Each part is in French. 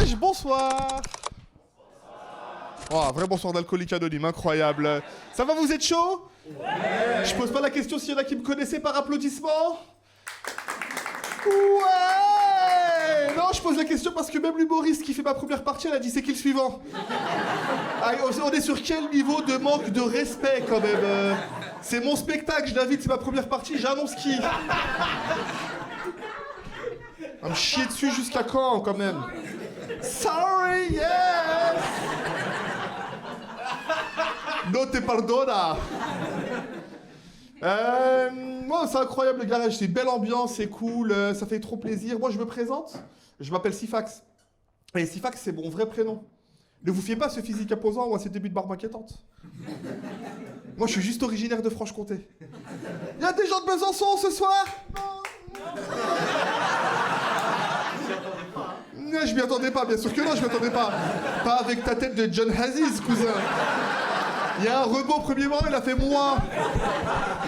Wesh, bonsoir. Oh, un vrai bonsoir d'alcoolique anonyme, incroyable. Ça va, vous êtes chaud? Ouais. Je pose pas la question s'il y en a qui me connaissaient par applaudissement. Ouais. Non, je pose la question parce que même l'humoriste qui fait ma première partie, elle a dit c'est qui le suivant? Ah, on est sur quel niveau de manque de respect quand même? C'est mon spectacle, je l'invite, c'est ma première partie, j'annonce qui? À me chier dessus jusqu'à quand quand même? Sorry, yes. No te pardona. Moi, c'est incroyable le garage, c'est une belle ambiance, c'est cool, ça fait trop plaisir. Moi, je me présente, je m'appelle Sifax. Et Sifax, c'est mon vrai prénom. Ne vous fiez pas à ce physique imposant ou à ces débuts de barbe inquiétante. Moi, je suis juste originaire de Franche-Comté. Il y a des gens de Besançon ce soir? Non, je m'y attendais pas, bien sûr que non, je m'y attendais pas. Pas avec ta tête de John Aziz, cousin. Il y a un rebond, premièrement, il a fait moi.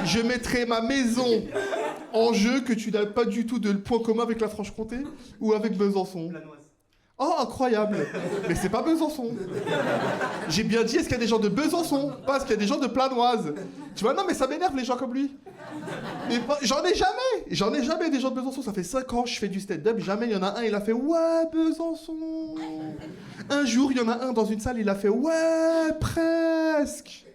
Je mettrai ma maison en jeu que tu n'as pas du tout de point commun avec la Franche-Comté ou avec Besançon. Oh, incroyable. Mais c'est pas Besançon. J'ai bien dit, est-ce qu'il y a des gens de Besançon? Pas est-ce qu'il y a des gens de Planoise. Tu vois, non, mais ça m'énerve les gens comme lui. Et j'en ai jamais des gens de Besançon. Ça fait 5 ans que je fais du stand-up, jamais il y en a un, il a fait ouais, Besançon. Un jour, il y en a un dans une salle, il a fait ouais, presque.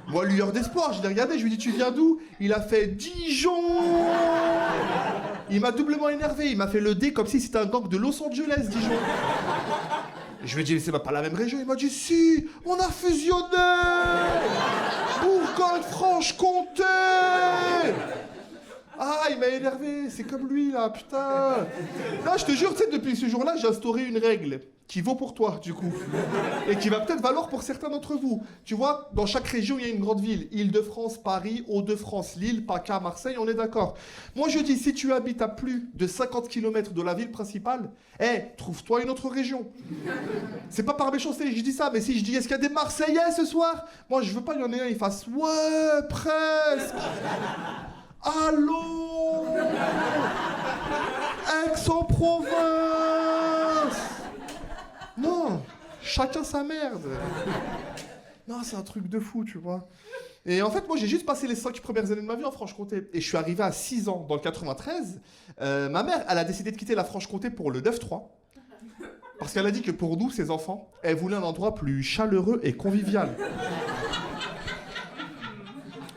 Moi, lueur d'espoir, je l'ai regardé, je lui ai dit tu viens d'où? Il a fait Dijon. Il m'a doublement énervé, il m'a fait le dé comme si c'était un gang de Los Angeles, Dijon. Je lui ai dit, c'est pas la même région. Il m'a dit, si, on a fusionné. Bourgogne-Franche-Comté. Ah, il m'a énervé, c'est comme lui, là, putain. Là, je te jure, tu sais, depuis ce jour-là, j'ai instauré une règle qui vaut pour toi, du coup. Et qui va peut-être valoir pour certains d'entre vous. Tu vois, dans chaque région, il y a une grande ville. Île-de-France, Paris, Hauts-de-France, Lille, PACA, Marseille, on est d'accord. Moi, je dis, si tu habites à plus de 50 km de la ville principale, trouve-toi une autre région. C'est pas par méchanceté, je dis ça, mais si je dis, est-ce qu'il y a des Marseillais ce soir? Moi, je veux pas qu'il y en ait un, il fasse, ouais, presque. Allô, Aix-en-Provence. Non, chacun sa merde. Non, c'est un truc de fou, tu vois. Et en fait, moi, j'ai juste passé les 5 premières années de ma vie en Franche-Comté. Et je suis arrivé à 6 ans dans le 93. Ma mère, elle a décidé de quitter la Franche-Comté pour le 9-3. Parce qu'elle a dit que pour nous, ses enfants, elle voulait un endroit plus chaleureux et convivial.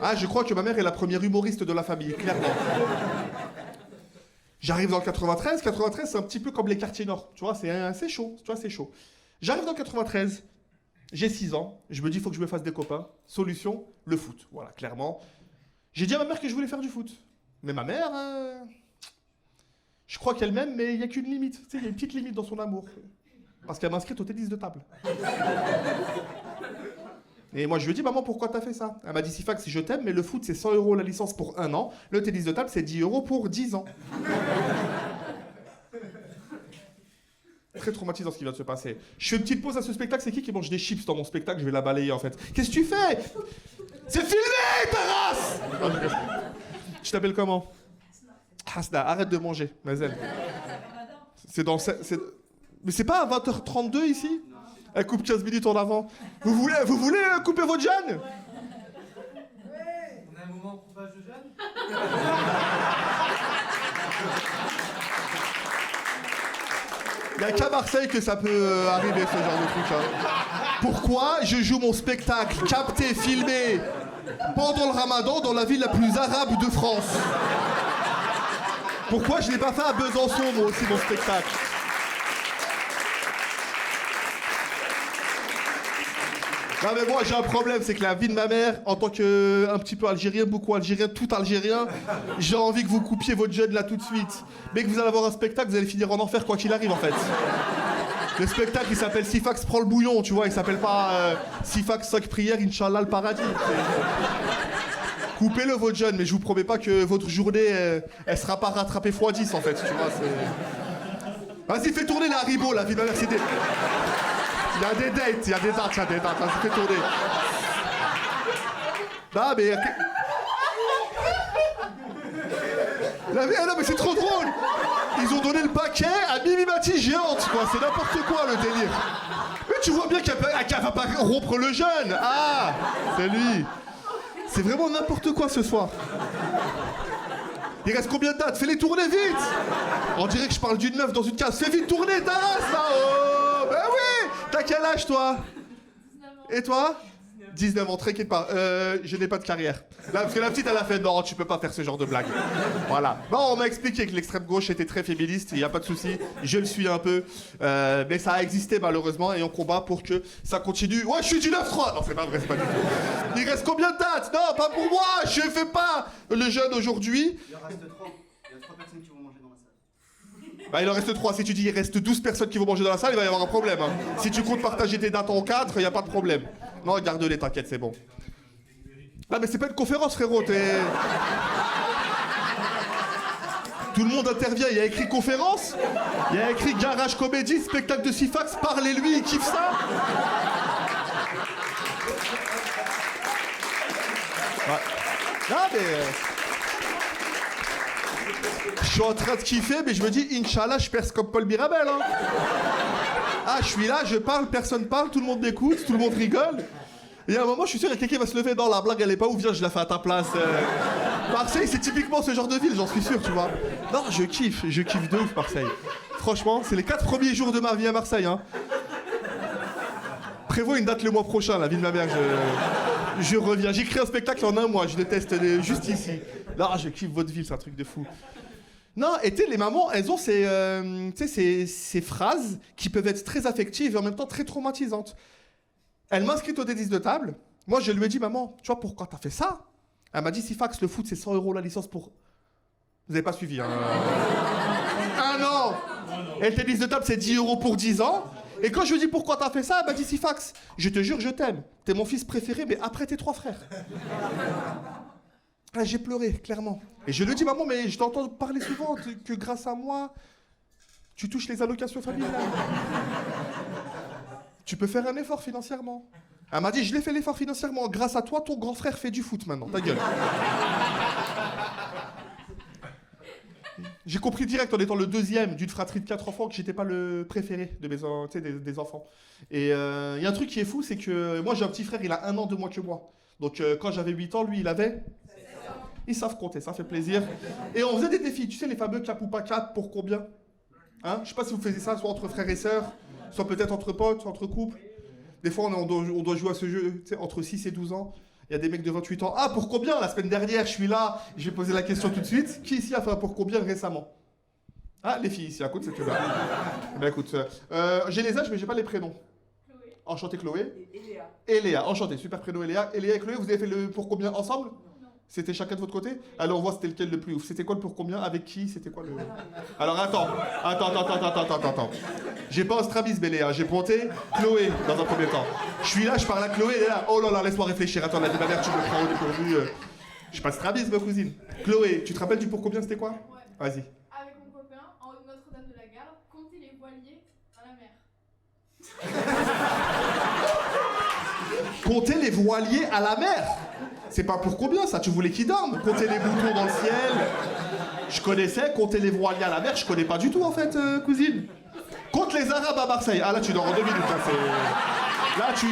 Ah, je crois que ma mère est la première humoriste de la famille, clairement. J'arrive dans le 93. 93, c'est un petit peu comme les quartiers nord. Tu vois, c'est chaud. Tu vois, c'est chaud. J'arrive dans le 93. J'ai 6 ans. Je me dis, il faut que je me fasse des copains. Solution, le foot. Voilà, clairement. J'ai dit à ma mère que je voulais faire du foot. Mais ma mère, je crois qu'elle m'aime, mais il n'y a qu'une limite. Tu sais, il y a une petite limite dans son amour. Parce qu'elle m'a inscrite au tennis de table. Et moi, je lui ai dit, maman, pourquoi t'as fait ça? Elle m'a dit, Sifax, je t'aime, mais le foot, c'est 100 € la licence pour 1 an. Le tennis de table, c'est 10 € pour 10 ans. Très traumatisant ce qui vient de se passer. Je fais une petite pause à ce spectacle. C'est qui mange des chips dans mon spectacle? Je vais la balayer, en fait. Qu'est-ce que tu fais? C'est filmé, ta race! Non, je t'appelle comment? Hasna, arrête de manger, Mazen. C'est dans... Mais c'est pas à 20h32 ici? Elle coupe 15 minutes en avant. Vous voulez couper votre jeûne? On a un moment coupage de jeûne? Il n'y a qu'à Marseille que ça peut arriver, ce genre de truc. Hein. Pourquoi je joue mon spectacle capté, filmé, pendant le ramadan dans la ville la plus arabe de France? Pourquoi je ne l'ai pas fait à Besançon, moi aussi, mon spectacle? Non mais moi j'ai un problème, c'est que la vie de ma mère, en tant qu'un petit peu algérien, beaucoup algérien, tout algérien, j'ai envie que vous coupiez votre jeûne là tout de suite. Mais que vous allez avoir un spectacle, vous allez finir en enfer quoi qu'il arrive en fait. Le spectacle il s'appelle Sifax prend le bouillon, tu vois, il s'appelle pas Sifax 5 prières, Inch'Allah le paradis. Coupez-le votre jeûne, mais je vous promets pas que votre journée, elle sera pas rattrapée x10 en fait, tu vois, c'est... Vas-y fais tourner la Haribo, la vie de ma mère, c'était... Il y a des dates, il y a des dates, vas-y fais tourner. Non mais... Non mais c'est trop drôle. Ils ont donné le paquet à Mimi Mati géante, quoi. C'est n'importe quoi, le délire. Mais tu vois bien qu'elle va pas rompre le jeûne. Ah, c'est lui. C'est vraiment n'importe quoi ce soir. Il reste combien de dates? Fais-les tourner vite. On dirait que je parle d'une meuf dans une case. Fais vite tourner ta race, là. Oh, ben oui. T'as quel âge, toi? 19 ans. Et toi? 19 ans, t'inquiète pas, je n'ai pas de carrière. Là, parce que la petite, elle a fait non, tu peux pas faire ce genre de blague. Voilà. Bon, on m'a expliqué que l'extrême gauche était très féministe, il n'y a pas de souci, je le suis un peu. Mais ça a existé malheureusement et on combat pour que ça continue. Ouais, je suis du 9-3. Non, c'est pas vrai, c'est pas du tout. Il reste combien de dates? Non, pas pour moi, je fais pas le jeûne aujourd'hui. Il en reste 3. Il y a 3 personnes qui vont manger dans la salle. Bah, il en reste 3. Si tu dis il reste 12 personnes qui vont manger dans la salle, il va y avoir un problème. Hein. Si tu comptes partager tes dates en 4, il n'y a pas de problème. Non, garde-les, t'inquiète, c'est bon. Non, mais c'est pas une conférence, frérot. Tout le monde intervient. Il y a écrit conférence, il y a écrit garage comédie, spectacle de Sifax, parlez-lui, il kiffe ça. Ouais. Non, mais. Je suis en train de kiffer, mais je me dis, Inch'Allah, je perce comme Paul Mirabel. Hein. Ah, je suis là, je parle, personne parle, tout le monde m'écoute, tout le monde rigole. Et à un moment, je suis sûr, il y a quelqu'un qui va se lever. Non, la blague, elle est pas ouf, viens, je la fais à ta place. Marseille, c'est typiquement ce genre de ville, j'en suis sûr, tu vois. Non, je kiffe de ouf, Marseille. Franchement, c'est les 4 premiers jours de ma vie à Marseille. Hein. Prévois une date le mois prochain, la vie de ma mère, je reviens. J'écris un spectacle en un mois, je déteste juste ici. Non, je kiffe votre ville, c'est un truc de fou. Non, et tu sais, les mamans, elles ont ces phrases qui peuvent être très affectives et en même temps très traumatisantes. Elle m'a inscrite au tennis de table. Moi, je lui ai dit, maman, tu vois pourquoi t'as fait ça? Elle m'a dit, Sifax, le foot, c'est 100 € la licence pour... Vous avez pas suivi, hein? Un an. Et le tennis de table, c'est 10 € pour 10 ans. Et quand je lui ai dit, pourquoi t'as fait ça? Elle m'a dit, Sifax, je te jure, je t'aime. T'es mon fils préféré, mais après tes 3 frères. Ah, j'ai pleuré, clairement. Et je lui ai dit, maman, mais je t'entends parler souvent que grâce à moi, tu touches les allocations familiales. Tu peux faire un effort financièrement. Elle m'a dit, je l'ai fait l'effort financièrement. Grâce à toi, ton grand frère fait du foot maintenant. Ta gueule. J'ai compris direct en étant le deuxième d'une fratrie de 4 enfants que j'étais pas le préféré de des enfants. Et il y a un truc qui est fou, c'est que moi j'ai un petit frère, il a 1 an de moins que moi. Donc quand j'avais 8 ans, lui il avait... Ils savent compter, ça fait plaisir. Et on faisait des défis, tu sais les fameux cap ou pas cap, pour combien? Hein? Je sais pas si vous faisiez ça, soit entre frères et sœurs, soit peut-être entre potes, entre couples. Des fois on doit jouer à ce jeu, tu sais, entre 6 et 12 ans. Il y a des mecs de 28 ans. Ah, pour combien? La semaine dernière, je suis là, je vais poser la question tout de suite. Qui ici a fait un pour combien récemment? Ah, les filles ici, à côté, c'est que là. Ben écoute, j'ai les âges, mais j'ai pas les prénoms. Chloé. Enchanté Chloé. Et Léa. Et Léa, enchanté, super prénom Léa. Et Léa et Chloé, vous avez fait le pour combien ensemble? Non. C'était chacun de votre côté? Alors on voit c'était lequel le plus ouf. C'était quoi le pour combien? Avec qui? C'était quoi le... Alors attends. J'ai pas un strabisme, Léa, j'ai pointé Chloé dans un premier temps. Je suis là, je parle à Chloé, elle est là. Oh là là, laisse-moi réfléchir. Attends, la vie de ma mère, tu me prends au dépourvu. J'ai pas de strabisme, cousine. Chloé, tu te rappelles du pour combien, c'était quoi? Ouais. Vas-y. Avec mon copain, en haut de Notre-Dame de la Garde, compter les voiliers à la mer. Compter les voiliers à la mer. C'est pas pour combien ça? Tu voulais qu'ils dorment? Compter les boutons dans le ciel. Je connaissais, compter les voiliers à la mer, je connais pas du tout en fait, cousine. Compte les Arabes à Marseille. Ah là tu dors en 2 minutes. Là tu...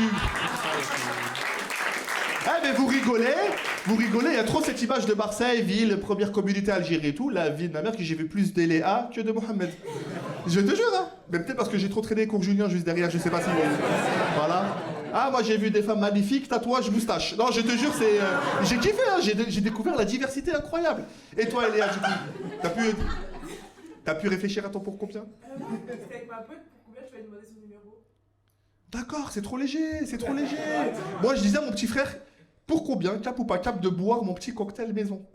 Eh mais vous rigolez, il y a trop cette image de Marseille, ville, première communauté Algérie et tout, la vie de ma mère que j'ai vu plus d'Eléa que de Mohamed. Je te jure, hein. Mais peut-être parce que j'ai trop traîné cours Julien juste derrière, je sais pas si... Voilà. Ah, moi j'ai vu des femmes magnifiques, tatouage, moustache. Non, je te jure, c'est... J'ai kiffé, hein. J'ai découvert la diversité incroyable. Et toi, Eléa, du coup, t'as pu réfléchir à ton pour combien? C'était avec ma pote, pour combien tu vas lui demander son numéro? D'accord, c'est trop léger, c'est trop léger. Moi, je disais à mon petit frère, pour combien, cap ou pas cap, de boire mon petit cocktail maison.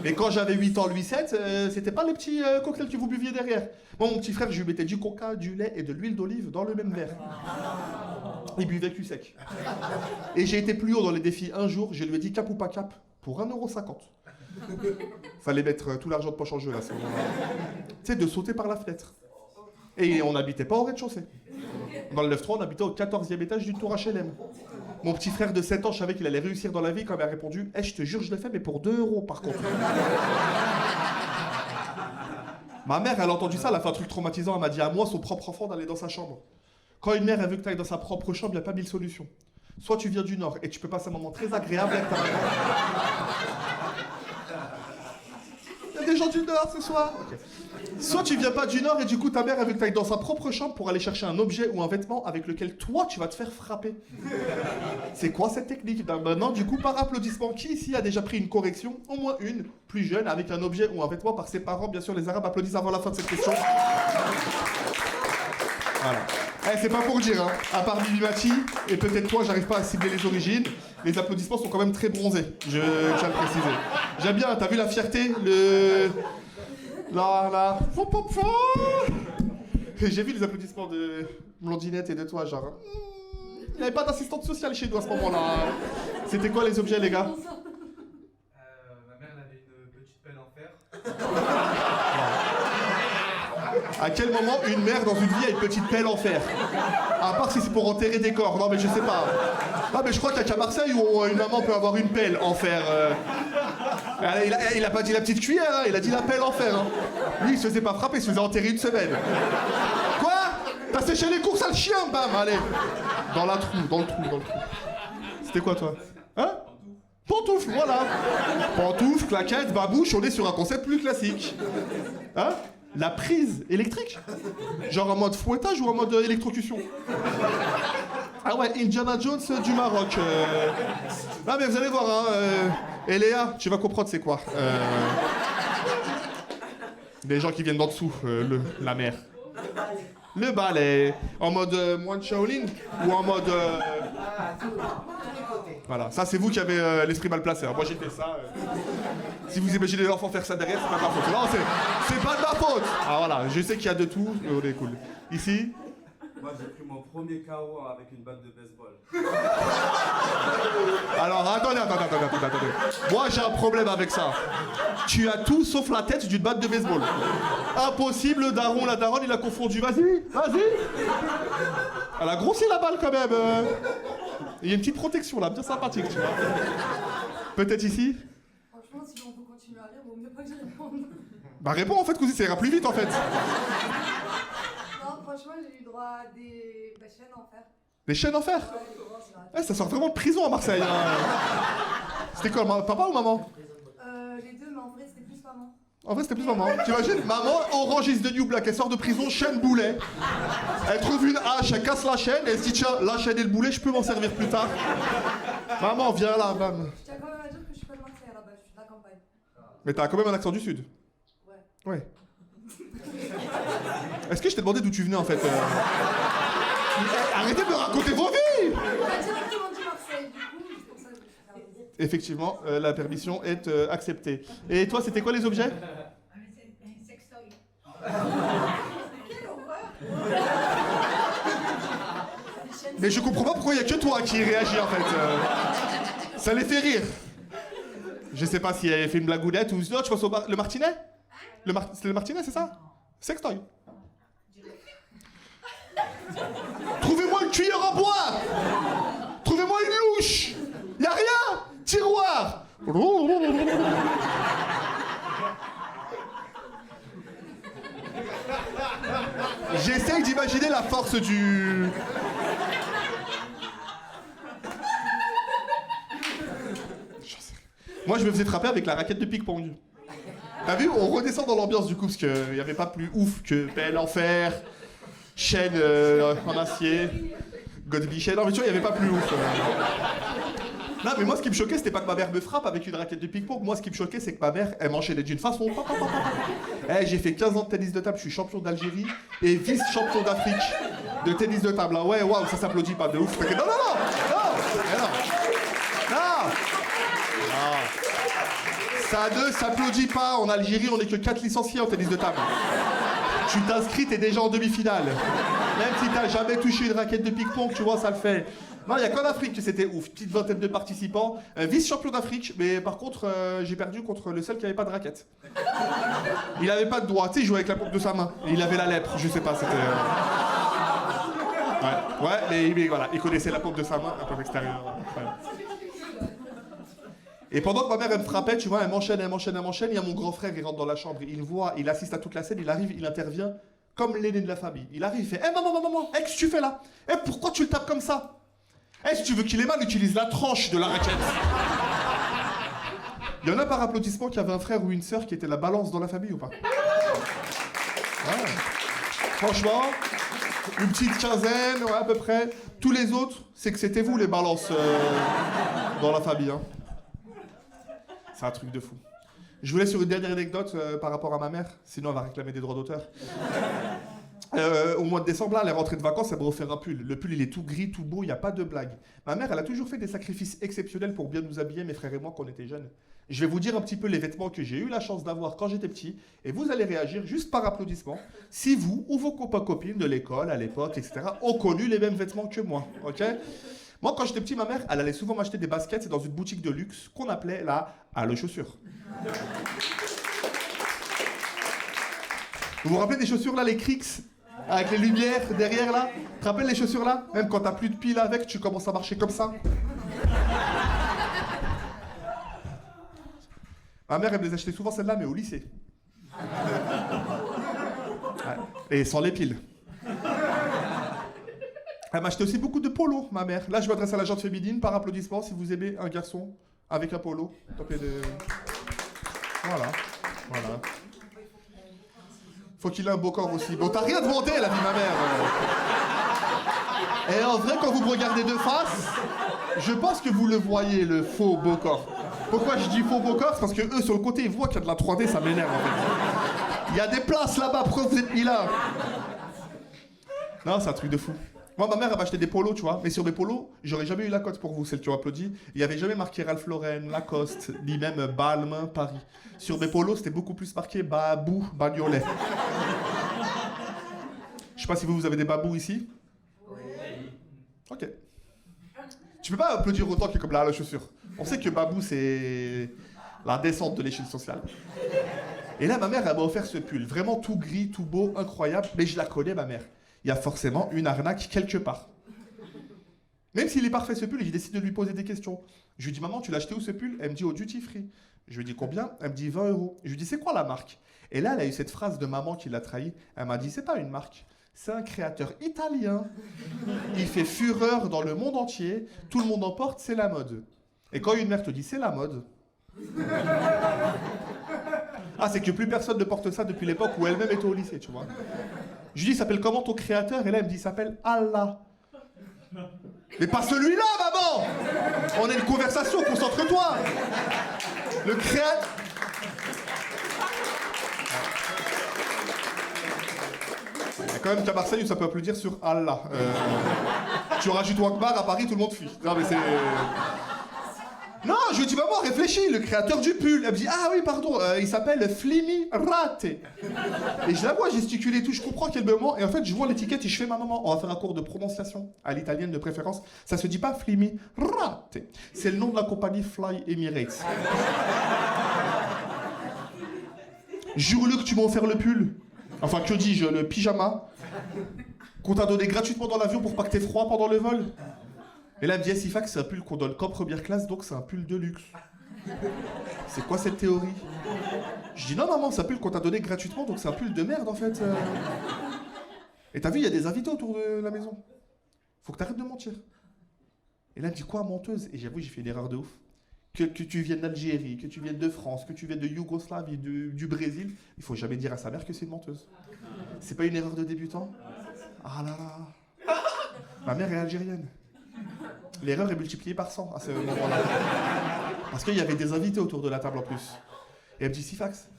Mais quand j'avais 8 ans, lui 7, c'était pas les petits cocktails que vous buviez derrière. Moi, mon petit frère, je lui mettais du coca, du lait et de l'huile d'olive dans le même verre. Il buvait cul sec. Et j'ai été plus haut dans les défis. Un jour, je lui ai dit cap ou pas cap pour 1,50 €. Fallait mettre tout l'argent de poche en jeu là. Tu sais, de sauter par la fenêtre. Et on n'habitait pas au rez-de-chaussée. Dans le 9-3, on habitait au 14e étage d'une tour HLM. Mon petit frère de 7 ans, je savais qu'il allait réussir dans la vie quand il m'a répondu « Eh, je te jure, je l'ai fait, mais pour 2 € par contre. » Ma mère, elle a entendu ça, elle a fait un truc traumatisant. Elle m'a dit à moi, son propre enfant, d'aller dans sa chambre. Quand une mère, elle veut que tu ailles dans sa propre chambre, il n'y a pas mille solutions. Soit tu viens du Nord et tu peux passer un moment très agréable avec ta maman. Il y a des gens du Nord ce soir. Okay. Soit tu viens pas du Nord et du coup ta mère, elle veut que tu ailles dans sa propre chambre pour aller chercher un objet ou un vêtement avec lequel toi, tu vas te faire frapper. C'est quoi cette technique? Maintenant, du coup, par applaudissement, qui ici a déjà pris une correction, au moins une, plus jeune, avec un objet ou un vêtement par ses parents? Bien sûr, les Arabes applaudissent avant la fin de cette question. Voilà. Eh, c'est pas pour dire, hein. À part Bibi Mati, et peut-être toi, j'arrive pas à cibler les origines, les applaudissements sont quand même très bronzés, je tiens à le préciser. J'aime bien, t'as vu la fierté, Là. J'ai vu les applaudissements de Blondinette et de toi, genre... Il n'y avait pas d'assistante sociale chez nous à ce moment-là. C'était quoi les objets, les gars? Ma mère, elle avait une petite pelle en fer. À quel moment une mère dans une vie a une petite pelle en fer? À part si c'est pour enterrer des corps. Non mais je sais pas. Ah mais je crois qu'il y a qu'à Marseille où une maman peut avoir une pelle en fer. Il a pas dit la petite cuillère, hein, il a dit la pelle en fer. Hein. Lui il se faisait pas frapper, il se faisait enterrer une semaine. Quoi? T'as séché les courses à le chien? Bam, allez. Dans le trou. C'était quoi toi? Hein? Pantoufle, voilà. Pantoufle, claquette, babouche, on est sur un concept plus classique. Hein? La prise électrique? Genre en mode fouettage ou en mode électrocution? Ah ouais, Indiana Jones du Maroc. Ah mais vous allez voir, hein. Et Léa, tu vas comprendre c'est quoi. Les gens qui viennent d'en dessous, la mer. Le balai. En mode moine Shaolin ou en mode... Voilà, ça c'est vous qui avez l'esprit mal placé. Alors, moi j'ai fait ça. Si vous imaginez l'enfant faire ça derrière, c'est pas de ma faute. Non, c'est pas de ma faute. Ah voilà, je sais qu'il y a de tout, mais on est cool. Ici? Moi j'ai pris mon premier KO avec une batte de baseball. Alors attendez. Moi j'ai un problème avec ça. Tu as tout sauf la tête d'une batte de baseball. Impossible, le daron, la daronne, il a confondu. Vas-y. Elle a grossi la balle quand même. Il y a une petite protection là, bien sympathique, tu vois. Peut-être ici? Franchement, si on peut continuer à rire, vaut mieux pas que je réponde. Bah réponds en fait, cousin, ça ira plus vite en fait. Non, franchement, j'ai eu droit à des chaînes en fer. Des chaînes en fer? Ouais, ça sort vraiment de prison à Marseille. Hein. C'était quoi, papa ou maman? Les deux, mais en vrai, c'était plus maman. En vrai, c'était plus maman. T'imagines? Maman, Orange is the New Black, elle sort de prison, chaîne boulet. Elle trouve une hache, elle casse la chaîne, et elle se dit tiens, la chaîne et le boulet, je peux m'en servir plus tard. Maman, viens là, bam. Je tiens quand même à dire que je suis pas de Marseille à la base, je suis de la campagne. Mais t'as quand même un accent du sud. Ouais. Est-ce que je t'ai demandé d'où tu venais en fait Arrêtez de me raconter vos vies! On a directement dit Marseille, du coup, c'est pour ça que je suis fermée. Effectivement, la permission est acceptée. Et toi, c'était quoi les objets? Un sextoy. Quelle horreur! Mais je comprends pas pourquoi il y a que toi qui réagis en fait. Ça les fait rire. Je sais pas si elle avait fait une blagounette ou... Non, tu penses au le martinet? C'est le martinet, c'est ça? Sextoy. Trouvez-moi une cuillère en bois! Trouvez-moi une louche! Y'a rien! Tiroir! J'essaye d'imaginer la force du... Moi, je me faisais frapper avec la raquette de ping-pong. T'as vu, on redescend dans l'ambiance du coup, parce qu'il n'y avait pas plus ouf que pelle en fer, chaîne en acier, godebichet. Non, mais tu vois, il n'y avait pas plus ouf. Non, mais moi, ce qui me choquait, c'était pas que ma mère me frappe avec une raquette de ping-pong. Moi, ce qui me choquait, c'est que ma mère, elle m'enchaînait d'une façon. J'ai fait 15 ans de tennis de table, je suis champion d'Algérie et vice-champion d'Afrique de tennis de table. Ah ouais, waouh, ça s'applaudit pas de ouf. Non. Ça ne s'applaudit pas. En Algérie, on n'est que 4 licenciés en tennis de table. Tu t'inscris, t'es déjà en demi-finale. Même si t'as jamais touché une raquette de ping-pong, tu vois, ça le fait. Non, il n'y a qu'en Afrique que c'était ouf. Petite vingtaine de participants. Vice-champion d'Afrique, mais par contre, j'ai perdu contre le seul qui n'avait pas de raquette. Il n'avait pas de doigt, tu sais, il jouait avec la paume de sa main. Et il avait la lèpre, je sais pas, c'était... Ouais, mais voilà, il connaissait la paume de sa main, la paume extérieure. Ouais. Et pendant que ma mère, elle me frappait, tu vois, elle m'enchaîne, il y a mon grand frère, il rentre dans la chambre, il voit, il assiste à toute la scène, il arrive, il intervient comme l'aîné de la famille. Il arrive, il fait « maman, qu'est-ce que tu fais là? Pourquoi tu le tapes comme ça? Si tu veux qu'il ait mal, utilise la tranche de la raquette. » Il y en a par applaudissement qui avait un frère ou une sœur qui était la balance dans la famille ou pas? Ouais. Franchement, une petite quinzaine, ouais, à peu près. Tous les autres, c'est que c'était vous les balances dans la famille. Hein. C'est un truc de fou. Je voulais sur une dernière anecdote par rapport à ma mère, sinon elle va réclamer des droits d'auteur. Au mois de décembre, là, elle est rentrée de vacances, elle m'a offert un pull. Le pull, il est tout gris, tout beau, il n'y a pas de blague. Ma mère, elle a toujours fait des sacrifices exceptionnels pour bien nous habiller, mes frères et moi, quand on était jeunes. Je vais vous dire un petit peu les vêtements que j'ai eu la chance d'avoir quand j'étais petit, et vous allez réagir juste par applaudissement, si vous ou vos copains-copines de l'école, à l'époque, etc., ont connu les mêmes vêtements que moi, ok? Moi, quand j'étais petit, ma mère, elle allait souvent m'acheter des baskets dans une boutique de luxe qu'on appelait la Halle aux chaussures. Vous vous rappelez des chaussures là, les Crix? Avec les lumières derrière là? Tu te rappelles les chaussures là? Même quand t'as plus de piles avec, tu commences à marcher comme ça. Ma mère, elle me les achetait souvent celles-là, mais au lycée. Ouais. Et sans les piles. Elle m'achetait aussi beaucoup de polos, ma mère. Là, je m'adresse à la gente féminine, par applaudissement, si vous aimez un garçon avec un polo. Tapez de... Voilà. Faut qu'il ait un beau corps aussi. Bon, t'as rien demandé, la vie, ma mère. Et en vrai, quand vous me regardez de face, je pense que vous le voyez, le faux beau corps. Pourquoi je dis faux beau corps? C'est parce que eux, sur le côté, ils voient qu'il y a de la 3D, ça m'énerve, en fait. Il y a des places là-bas, pourquoi vous êtes mis là? Non, c'est un truc de fou. Moi, ma mère, elle m'a acheté des polos, tu vois. Mais sur mes polos, j'aurais jamais eu la cote pour vous, celles qui ont applaudi. Il n'y avait jamais marqué Ralph Lauren, Lacoste, ni même Balmain, Paris. Sur mes polos, c'était beaucoup plus marqué Babou, Bagnolet. Je sais pas si vous avez des babous ici. Oui. Ok. Tu peux pas applaudir autant que comme la chaussure. On sait que Babou, c'est la descente de l'échelle sociale. Et là, ma mère, elle m'a offert ce pull. Vraiment tout gris, tout beau, incroyable. Mais je la connais, ma mère. Il y a forcément une arnaque quelque part. Même s'il est parfait ce pull, j'ai décidé de lui poser des questions. Je lui dis, maman, tu l'as acheté où ce pull? Elle me dit, au duty free. Je lui dis, combien? Elle me dit, 20 €. Je lui dis, c'est quoi la marque? Et là, elle a eu cette phrase de maman qui l'a trahi. Elle m'a dit, c'est pas une marque. C'est un créateur italien. Il fait fureur dans le monde entier. Tout le monde en porte, c'est la mode. Et quand une mère te dit, c'est la mode... Ah, c'est que plus personne ne porte ça depuis l'époque où elle-même était au lycée, tu vois. Je lui dis, il s'appelle comment ton créateur? Et là, elle me dit, il s'appelle Allah. Mais pas celui-là, maman! On a une conversation, concentre-toi! Le créateur... Il y a quand même qu'à Marseille où ça peut applaudir sur Allah. Tu rajoutes Wakbar, à Paris, tout le monde fuit. Non, mais c'est... Non, je lui dis, maman, réfléchis, le créateur du pull. Elle me dit, ah oui, pardon, il s'appelle Flimi Rate. Et je la vois gesticuler et tout, je comprends quel moment. Et en fait, je vois l'étiquette et je fais, ma maman, on va faire un cours de prononciation, à l'italienne de préférence. Ça se dit pas Flimi Rate. C'est le nom de la compagnie Fly Emirates. Jure-le que tu m'as offert le pull. Enfin, que dis-je, le pyjama. Qu'on t'a donné gratuitement dans l'avion pour pas que t'aies froid pendant le vol. Et là, elle me dit, Sifax, c'est un pull qu'on donne qu'en première classe, donc c'est un pull de luxe. C'est quoi cette théorie? Je dis, non, maman, c'est un pull qu'on t'a donné gratuitement, donc c'est un pull de merde, en fait. Et t'as vu, il y a des invités autour de la maison. Faut que t'arrêtes de mentir. Et là, elle me dit, quoi, menteuse? Et j'avoue, j'ai fait une erreur de ouf. Que tu viennes d'Algérie, que tu viennes de France, que tu viennes de Yougoslavie, du Brésil, il faut jamais dire à sa mère que c'est une menteuse. C'est pas une erreur de débutant? Ah là là. Ma mère est algérienne. L'erreur est multipliée par 100 à ce moment-là. Parce qu'il y avait des invités autour de la table en plus. Et elle me dit, Sifax,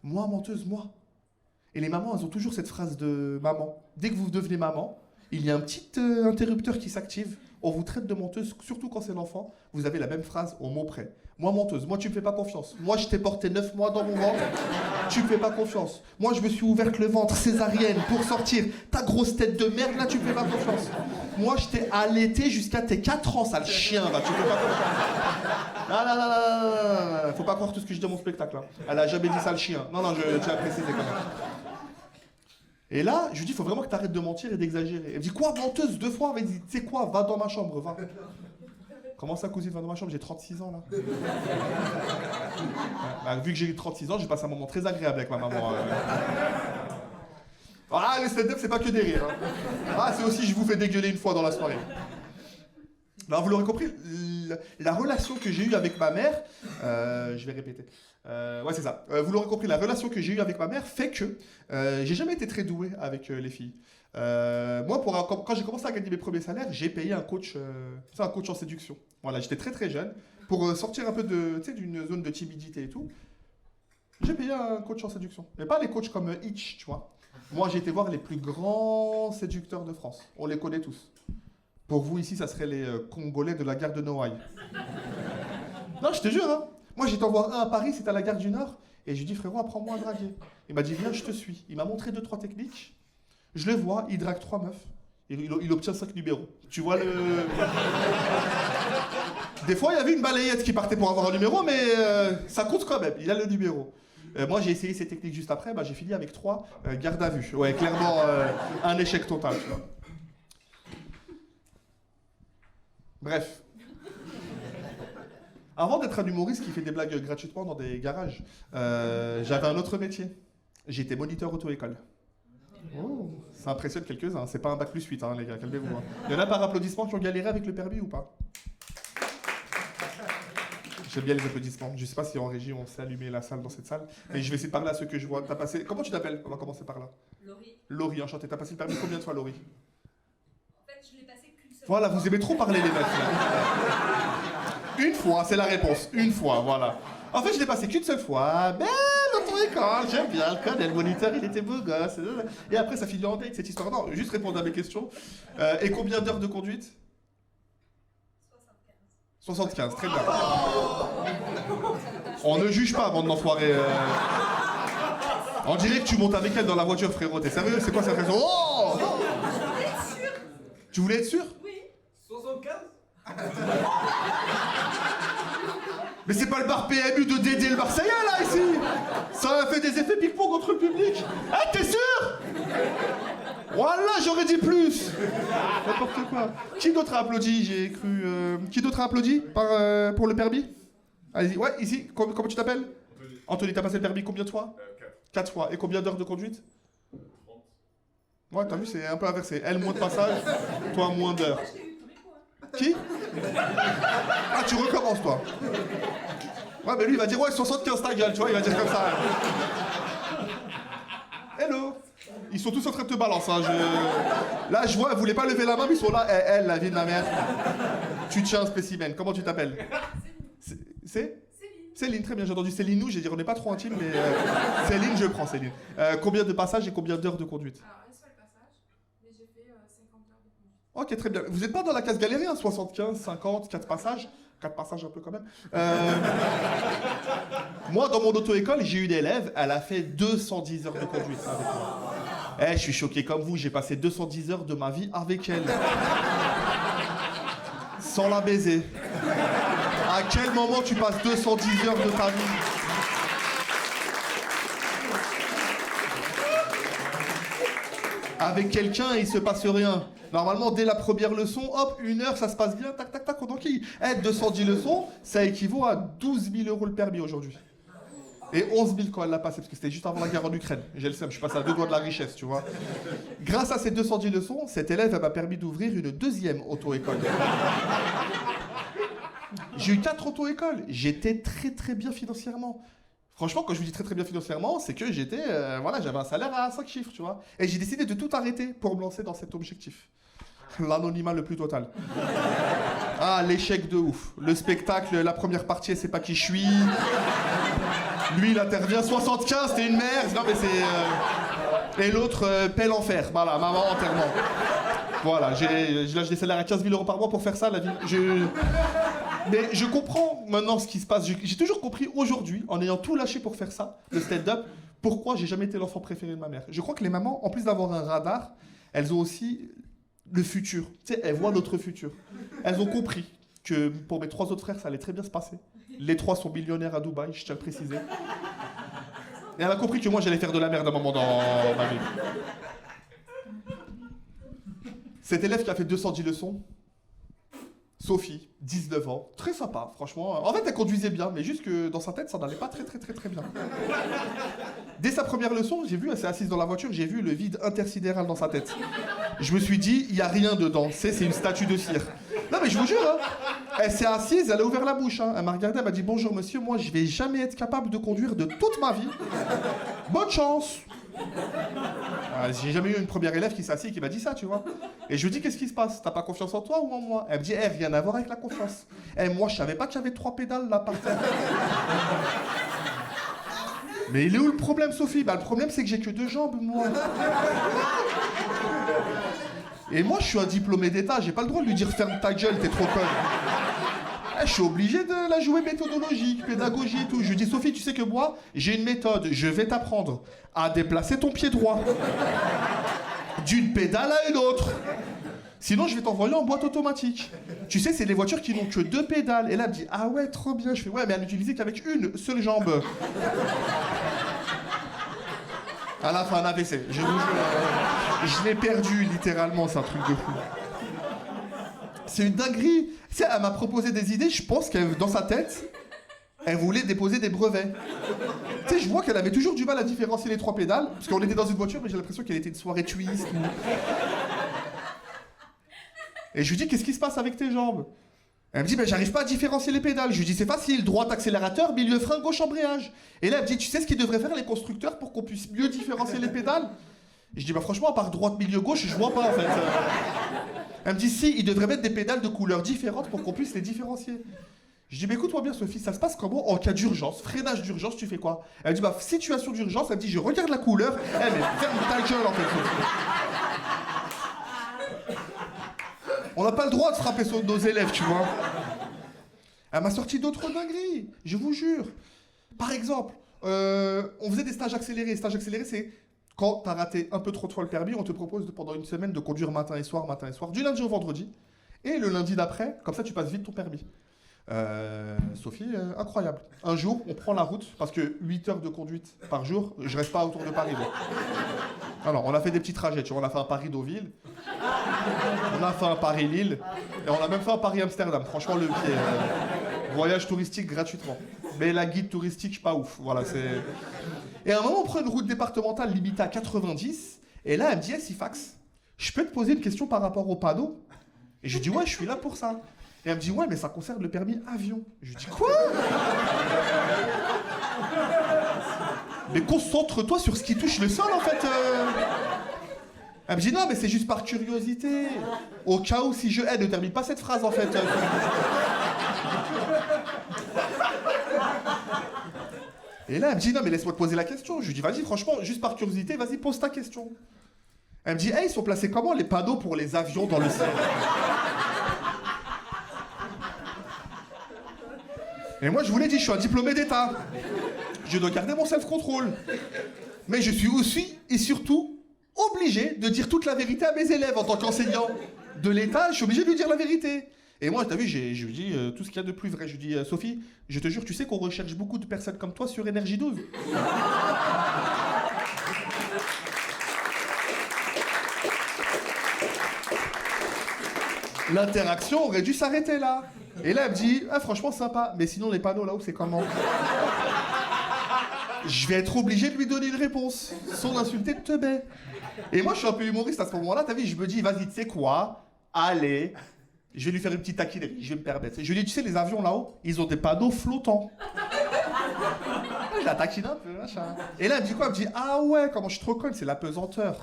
moi menteuse, moi. Et les mamans, elles ont toujours cette phrase de maman. Dès que vous devenez maman, il y a un petit interrupteur qui s'active. On vous traite de menteuse, surtout quand c'est l'enfant. Vous avez la même phrase au mot près. Moi menteuse, moi tu me fais pas confiance. Moi je t'ai porté 9 mois dans mon ventre, tu me fais pas confiance. Moi je me suis ouverte le ventre césarienne pour sortir ta grosse tête de merde, là tu me fais pas confiance. Moi je t'ai allaité jusqu'à tes 4 ans, sale chien, là tu me fais pas confiance. Non, faut pas croire tout ce que je dis dans mon spectacle. Hein. Elle a jamais dit sale chien. Non, je tiens à préciser quand même. Et là, je lui dis, il faut vraiment que tu arrêtes de mentir et d'exagérer. Elle me dit, quoi, menteuse 2 fois? Elle me dit, tu sais quoi, va dans ma chambre, va. Comment ça, cousine, va dans ma chambre? J'ai 36 ans, là. Bah, vu que j'ai 36 ans, j'ai passé un moment très agréable avec ma maman. Ah, les stand-up, c'est pas que des rires. Hein. Ah, c'est aussi, je vous fais dégueuler une fois dans la soirée. Alors, vous l'aurez compris, la relation que j'ai eue avec ma mère, je vais répéter. Ouais, c'est ça. Vous l'aurez compris, la relation que j'ai eue avec ma mère fait que j'ai jamais été très doué avec les filles. Moi, quand j'ai commencé à gagner mes premiers salaires, j'ai payé un coach en séduction. Voilà, j'étais très très jeune. Pour sortir un peu d'une zone de timidité et tout, j'ai payé un coach en séduction. Mais pas les coachs comme Hitch, tu vois. Moi, j'ai été voir les plus grands séducteurs de France. On les connaît tous. Pour vous, ici, ça serait les Congolais de la gare de Noailles. Non, je te jure, hein. Moi, j'étais en voir un à Paris, c'était à la gare du Nord. Et je lui dis, frérot, apprends-moi à draguer. Il m'a dit, viens, je te suis. Il m'a montré 2-3 techniques. Je le vois, il drague 3 meufs. Il obtient 5 numéros. Tu vois le... Des fois, il y avait une balayette qui partait pour avoir un numéro, mais ça compte quand même. Il a le numéro. Moi, j'ai essayé ces techniques juste après. J'ai fini avec 3 gardes à vue. Ouais, clairement, un échec total. Tu vois. Bref. Avant d'être un humoriste qui fait des blagues gratuitement dans des garages, j'avais un autre métier. J'étais moniteur auto-école. Oh, ça impressionne quelques-uns. C'est pas un bac plus 8, hein, les gars, calmez-vous. Hein. Il y en a par applaudissement qui ont galéré avec le permis ou pas? J'aime bien les applaudissements. Je sais pas si en régie on sait allumer la salle dans cette salle. Mais je vais essayer de parler à ceux que je vois. T'as passé... Comment tu t'appelles? On va commencer par là. Laurie. Laurie, enchanté. T'as passé le permis combien de fois, Laurie? En fait, je l'ai passé qu'une seule Voilà, fois. vous aimez trop parler les mecs. Une fois, c'est la réponse. Une fois, voilà. En fait, je l'ai passé qu'une seule fois. Ben, dans ton école, j'aime bien le code. Et le moniteur, il était beau gosse. Et après, ça finit en date, cette histoire. Non, juste répondre à mes questions. Et combien d'heures de conduite? 75, très bien. On ne juge pas avant de l'enfoirer. On dirait que tu montes avec elle dans la voiture, frérot. T'es sérieux? C'est quoi cette raison? Oh! Tu voulais être sûr? Oui. 75? Mais c'est pas le bar PMU de Dédé le Marseillais, là, ici! Ça a fait des effets ping-pong contre le public! Ah, t'es sûr? Voilà, j'aurais dit plus! N'importe quoi. Qui d'autre a applaudi? J'ai cru... Qui d'autre a applaudi pour le permis? Allez-y. Ouais, ici. Comment tu t'appelles? Anthony, t'as passé le permis combien de fois? 4 fois. Et combien d'heures de conduite? 30. Ouais, t'as vu, c'est un peu inversé. Elle, moins de passage, toi, moins d'heures. Moi, je l'ai eu tous les coups. Hein. Qui? Ah, tu recommences, toi. Ouais, mais lui, il va dire, ouais, 75 ta gueule, tu vois, il va dire comme ça. Hello. Ils sont tous en train de te balancer, hein. Là, je vois, elle voulait pas lever la main, mais ils sont là. Elle, la vie de ma mère. Tu tiens un spécimen. Comment tu t'appelles? C'est Céline, très bien, j'ai entendu Céline, nous, j'ai dit, on n'est pas trop intime, mais Céline, je prends Céline. Combien de passages et combien d'heures de conduite? Alors, un seul passage, mais j'ai fait 50 heures de conduite. Ok, très bien. Vous n'êtes pas dans la case galérée, hein, 75, 50, 4 passages? 4 passages un peu quand même. Moi, dans mon auto-école, j'ai une élève, elle a fait 210 heures de conduite avec moi. Eh, je suis choqué comme vous, j'ai passé 210 heures de ma vie avec elle. Sans la baiser. À quel moment tu passes 210 heures de ta vie? Avec quelqu'un, il se passe rien. Normalement, dès la première leçon, hop, 1 heure, ça se passe bien, tac, tac, tac, on enquille. 210 leçons, ça équivaut à 12 000 € le permis aujourd'hui. Et 11 000 quand elle l'a passé, parce que c'était juste avant la guerre en Ukraine. J'ai le seum, je suis passé à 2 doigts de la richesse, tu vois. Grâce à ces 210 leçons, cette élève, elle m'a permis d'ouvrir une 2e auto-école. J'ai eu 4 auto-écoles. J'étais très très bien financièrement. Franchement, quand je vous dis très très bien financièrement, c'est que j'étais, j'avais un salaire à 5 chiffres, tu vois. Et j'ai décidé de tout arrêter pour me lancer dans cet objectif. L'anonymat le plus total. Ah, l'échec de ouf. Le spectacle, la première partie, elle sait pas qui je suis. Lui, il intervient 75, t'es une merde. Non, mais c'est... Et l'autre, paie l'enfer. Voilà, maman, enterrement. Voilà, je lâche des salaires à 15 000 € par mois pour faire ça, la vie. Mais je comprends maintenant ce qui se passe. J'ai toujours compris aujourd'hui, en ayant tout lâché pour faire ça, le stand-up, pourquoi j'ai jamais été l'enfant préféré de ma mère. Je crois que les mamans, en plus d'avoir un radar, elles ont aussi le futur. Tu sais, elles voient notre futur. Elles ont compris que pour mes 3 autres frères, ça allait très bien se passer. Les 3 sont millionnaires à Dubaï, je tiens à le préciser. Et elle a compris que moi, j'allais faire de la merde à un moment dans ma vie. Cet élève qui a fait 210 leçons, Sophie, 19 ans, très sympa, franchement. En fait, elle conduisait bien, mais juste que dans sa tête, ça n'allait pas très bien. Dès sa première leçon, j'ai vu, elle s'est assise dans la voiture, j'ai vu le vide intersidéral dans sa tête. Je me suis dit, il n'y a rien dedans, c'est une statue de cire. Non mais je vous jure, hein. Elle s'est assise, elle a ouvert la bouche, hein. Elle m'a regardé, elle m'a dit, bonjour monsieur, moi je vais jamais être capable de conduire de toute ma vie. Bonne chance. J'ai jamais eu une première élève qui s'est assise et qui m'a dit ça, tu vois. Et je lui dis, qu'est-ce qui se passe? T'as pas confiance en toi ou en moi? Elle me dit, rien à voir avec la confiance. Moi, je savais pas qu'il y avait 3 pédales là par terre. Mais il est où le problème, Sophie? Le problème, c'est que j'ai que 2 jambes, moi. Et moi, je suis un diplômé d'État, j'ai pas le droit de lui dire, ferme ta gueule, t'es trop conne. Je suis obligé de la jouer méthodologique, pédagogie et tout. Je lui dis, Sophie, tu sais que moi, j'ai une méthode. Je vais t'apprendre à déplacer ton pied droit d'une pédale à une autre. Sinon, je vais t'envoyer en boîte automatique. Tu sais, c'est les voitures qui n'ont que 2 pédales. Et là, elle me dit, ah ouais, trop bien. Je fais, ouais, mais elle n'utilisait qu'avec une seule jambe. À la fin, un AVC. Je vous jure, je l'ai perdu, littéralement. C'est un truc de fou. C'est une dinguerie. Tu sais, elle m'a proposé des idées, je pense qu'elle, dans sa tête, elle voulait déposer des brevets. Tu sais, je vois qu'elle avait toujours du mal à différencier les 3 pédales, parce qu'on était dans une voiture, mais j'ai l'impression qu'elle était une soirée twist. Et je lui dis, qu'est-ce qui se passe avec tes jambes? Elle me dit, j'arrive pas à différencier les pédales. Je lui dis, c'est facile, droite accélérateur, milieu frein, gauche embrayage. Et là, elle me dit, tu sais ce qu'ils devraient faire les constructeurs pour qu'on puisse mieux différencier les pédales? Et je dis, franchement, à part droite, milieu, gauche, je vois pas en fait. Elle me dit, si, ils devraient mettre des pédales de couleurs différentes pour qu'on puisse les différencier. Je dis, mais écoute-moi bien, Sophie, ça se passe comment en cas d'urgence? Freinage d'urgence, tu fais quoi? Elle me dit, situation d'urgence, elle me dit, je regarde la couleur. Elle me dit, ferme ta gueule, en fait, Sophie. On n'a pas le droit de frapper sur nos élèves, tu vois. Elle m'a sorti d'autres dingueries, je vous jure. Par exemple, on faisait des stages accélérés. Les stages accélérés, c'est quand t'as raté un peu trop de fois le permis, on te propose pendant une semaine de conduire matin et soir, du lundi au vendredi. Et le lundi d'après, comme ça, tu passes vite ton permis. Sophie, incroyable. Un jour, on prend la route, parce que 8 heures de conduite par jour, je reste pas autour de Paris. Donc. Alors, on a fait des petits trajets, tu vois, on a fait un Paris-Deauville, on a fait un Paris-Lille, et on a même fait un Paris-Amsterdam. Franchement, le pied, voyage touristique gratuitement. Mais la guide touristique, pas ouf. Voilà, c'est... Et à un moment, on prend une route départementale limitée à 90, et là, elle me dit, Sifax, je peux te poser une question par rapport au panneau? Et je lui dis, ouais, je suis là pour ça. Et elle me dit, ouais, mais ça concerne le permis avion. Je lui dis, quoi? Mais concentre-toi sur ce qui touche le sol, en fait. Elle me dit, non, mais c'est juste par curiosité. Au cas où, si je... Elle ne termine pas cette phrase, en fait. Et là, elle me dit, non, mais laisse-moi te poser la question. Je lui dis, vas-y, franchement, juste par curiosité, vas-y, pose ta question. Elle me dit, hey, ils sont placés comment, les panneaux pour les avions dans le ciel? Et moi, je vous l'ai dit, je suis un diplômé d'État. Je dois garder mon self-control. Mais je suis aussi, et surtout, obligé de dire toute la vérité à mes élèves en tant qu'enseignant de l'État. Je suis obligé de lui dire la vérité. Et moi, t'as vu, je lui dis tout ce qu'il y a de plus vrai. Je lui dis, Sophie, je te jure, tu sais qu'on recherche beaucoup de personnes comme toi sur Énergie 12. L'interaction aurait dû s'arrêter là. Et là, elle me dit, ah, franchement, sympa, mais sinon, les panneaux là-haut, c'est comment? Je vais être obligé de lui donner une réponse, sans l'insulter de teubé. Et moi, je suis un peu humoriste à ce moment-là, t'as vu, je me dis, vas-y, tu sais quoi? Allez, je vais lui faire une petite taquinerie, je vais me permettre. Je lui dis, tu sais, les avions là-haut, ils ont des panneaux flottants. Je la taquine un peu, machin. Et là, elle me dit quoi? Elle me dit, ah ouais, comment je suis trop conne, c'est la pesanteur.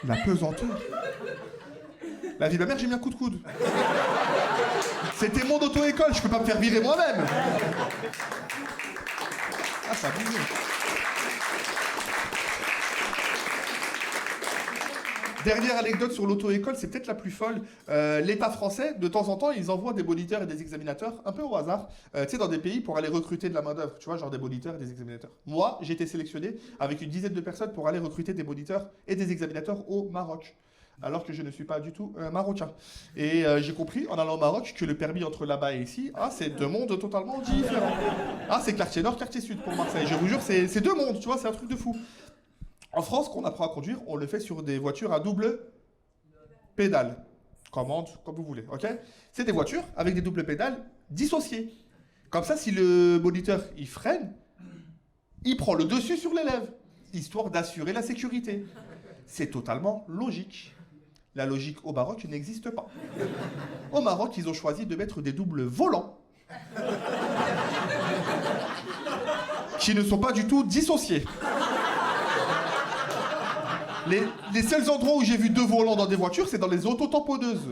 La pesanteur. La vie de ma mère, j'ai mis un coup de coude. C'était mon auto-école, je peux pas me faire virer moi-même. Ah, ça a bougé. Dernière anecdote sur l'auto-école, c'est peut-être la plus folle. L'État français, de temps en temps, ils envoient des moniteurs et des examinateurs, un peu au hasard, tu sais, dans des pays pour aller recruter de la main-d'œuvre. Tu vois, genre des moniteurs et des examinateurs. Moi, j'ai été sélectionné avec une dizaine de personnes pour aller recruter des moniteurs et des examinateurs au Maroc. Alors que je ne suis pas du tout marocain. Et j'ai compris, en allant au Maroc, que le permis entre là-bas et ici, c'est 2 mondes totalement différents. C'est quartier nord, quartier sud pour Marseille. Je vous jure, c'est 2 mondes, tu vois, c'est un truc de fou. En France, quand on apprend à conduire, on le fait sur des voitures à double pédale. Commande, comme vous voulez, ok? C'est des voitures avec des doubles pédales dissociées. Comme ça, si le moniteur, il freine, il prend le dessus sur l'élève, histoire d'assurer la sécurité. C'est totalement logique. La logique au Maroc n'existe pas. Au Maroc, ils ont choisi de mettre des doubles volants qui ne sont pas du tout dissociés. Les seuls endroits où j'ai vu 2 volants dans des voitures, c'est dans les autotamponneuses.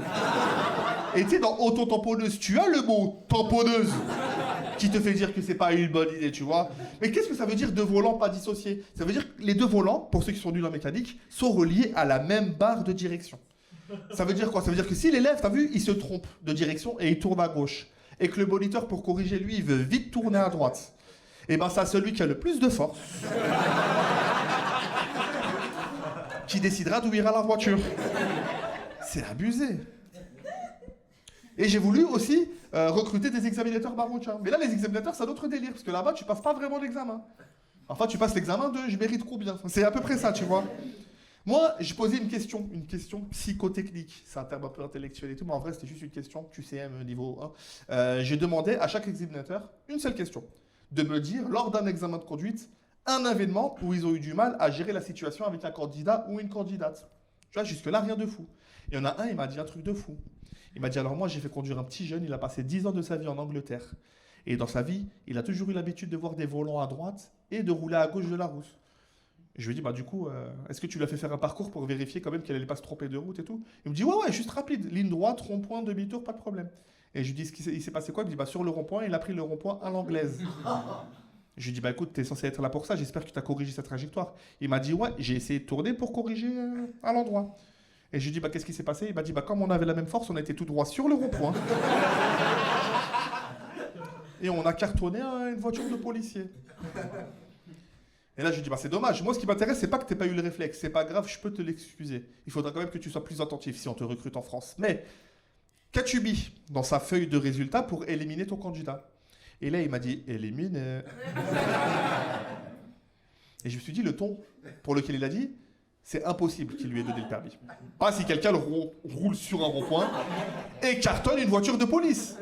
Et tu sais, dans autotamponneuse, tu as le mot tamponneuse qui te fait dire que c'est pas une bonne idée, tu vois. Mais qu'est-ce que ça veut dire 2 volants pas dissociés? Ça veut dire que les 2 volants, pour ceux qui sont nuls en mécanique, sont reliés à la même barre de direction. Ça veut dire quoi? Ça veut dire que si l'élève, t'as vu, il se trompe de direction et il tourne à gauche, et que le moniteur, pour corriger lui, il veut vite tourner à droite, et ben c'est celui qui a le plus de force qui décidera d'où ira la voiture. C'est abusé. Et j'ai voulu aussi recruter des examinateurs marocains. Mais là, les examinateurs, c'est un autre délire, parce que là-bas, tu passes pas vraiment l'examen. Enfin, tu passes l'examen de je mérite combien. C'est à peu près ça, tu vois. Moi, j'ai posé une question psychotechnique. C'est un terme un peu intellectuel et tout, mais en vrai, c'était juste une question QCM niveau 1. J'ai demandé à chaque examinateur une seule question. De me dire, lors d'un examen de conduite, un événement où ils ont eu du mal à gérer la situation avec un candidat ou une candidate. Tu vois, jusque-là, rien de fou. Il y en a un, il m'a dit un truc de fou. Il m'a dit, alors moi, j'ai fait conduire un petit jeune, il a passé 10 ans de sa vie en Angleterre. Et dans sa vie, il a toujours eu l'habitude de voir des volants à droite et de rouler à gauche de la route. Je lui ai dit, bah du coup, est-ce que tu lui as fait faire un parcours pour vérifier quand même qu'elle allait pas se tromper de route et tout? Il me dit, ouais, juste rapide, ligne droite, rond-point, demi-tour, pas de problème. Et je lui dis, il s'est passé quoi? Il me dit, bah sur le rond-point, il a pris le rond-point à l'anglaise. Je lui ai dit, bah écoute, t'es censé être là pour ça, j'espère que tu as corrigé sa trajectoire. Il m'a dit, ouais, j'ai essayé de tourner pour corriger à l'endroit. Et je lui ai dit, bah qu'est-ce qui s'est passé? Il m'a dit, bah comme on avait la même force, on était tout droit sur le rond-point. Et on a cartonné une voiture de policier. Et là, je lui dis, bah c'est dommage. Moi, ce qui m'intéresse, c'est pas que t'aies pas eu le réflexe. C'est pas grave, je peux te l'excuser. Il faudra quand même que tu sois plus attentif si on te recrute en France. Mais, qu'as-tu mis dans sa feuille de résultats pour éliminer ton candidat? Et là, il m'a dit, élimine. Et je me suis dit, le ton pour lequel il a dit, c'est impossible qu'il lui ait donné le permis. Pas si quelqu'un roule sur un rond-point et cartonne une voiture de police.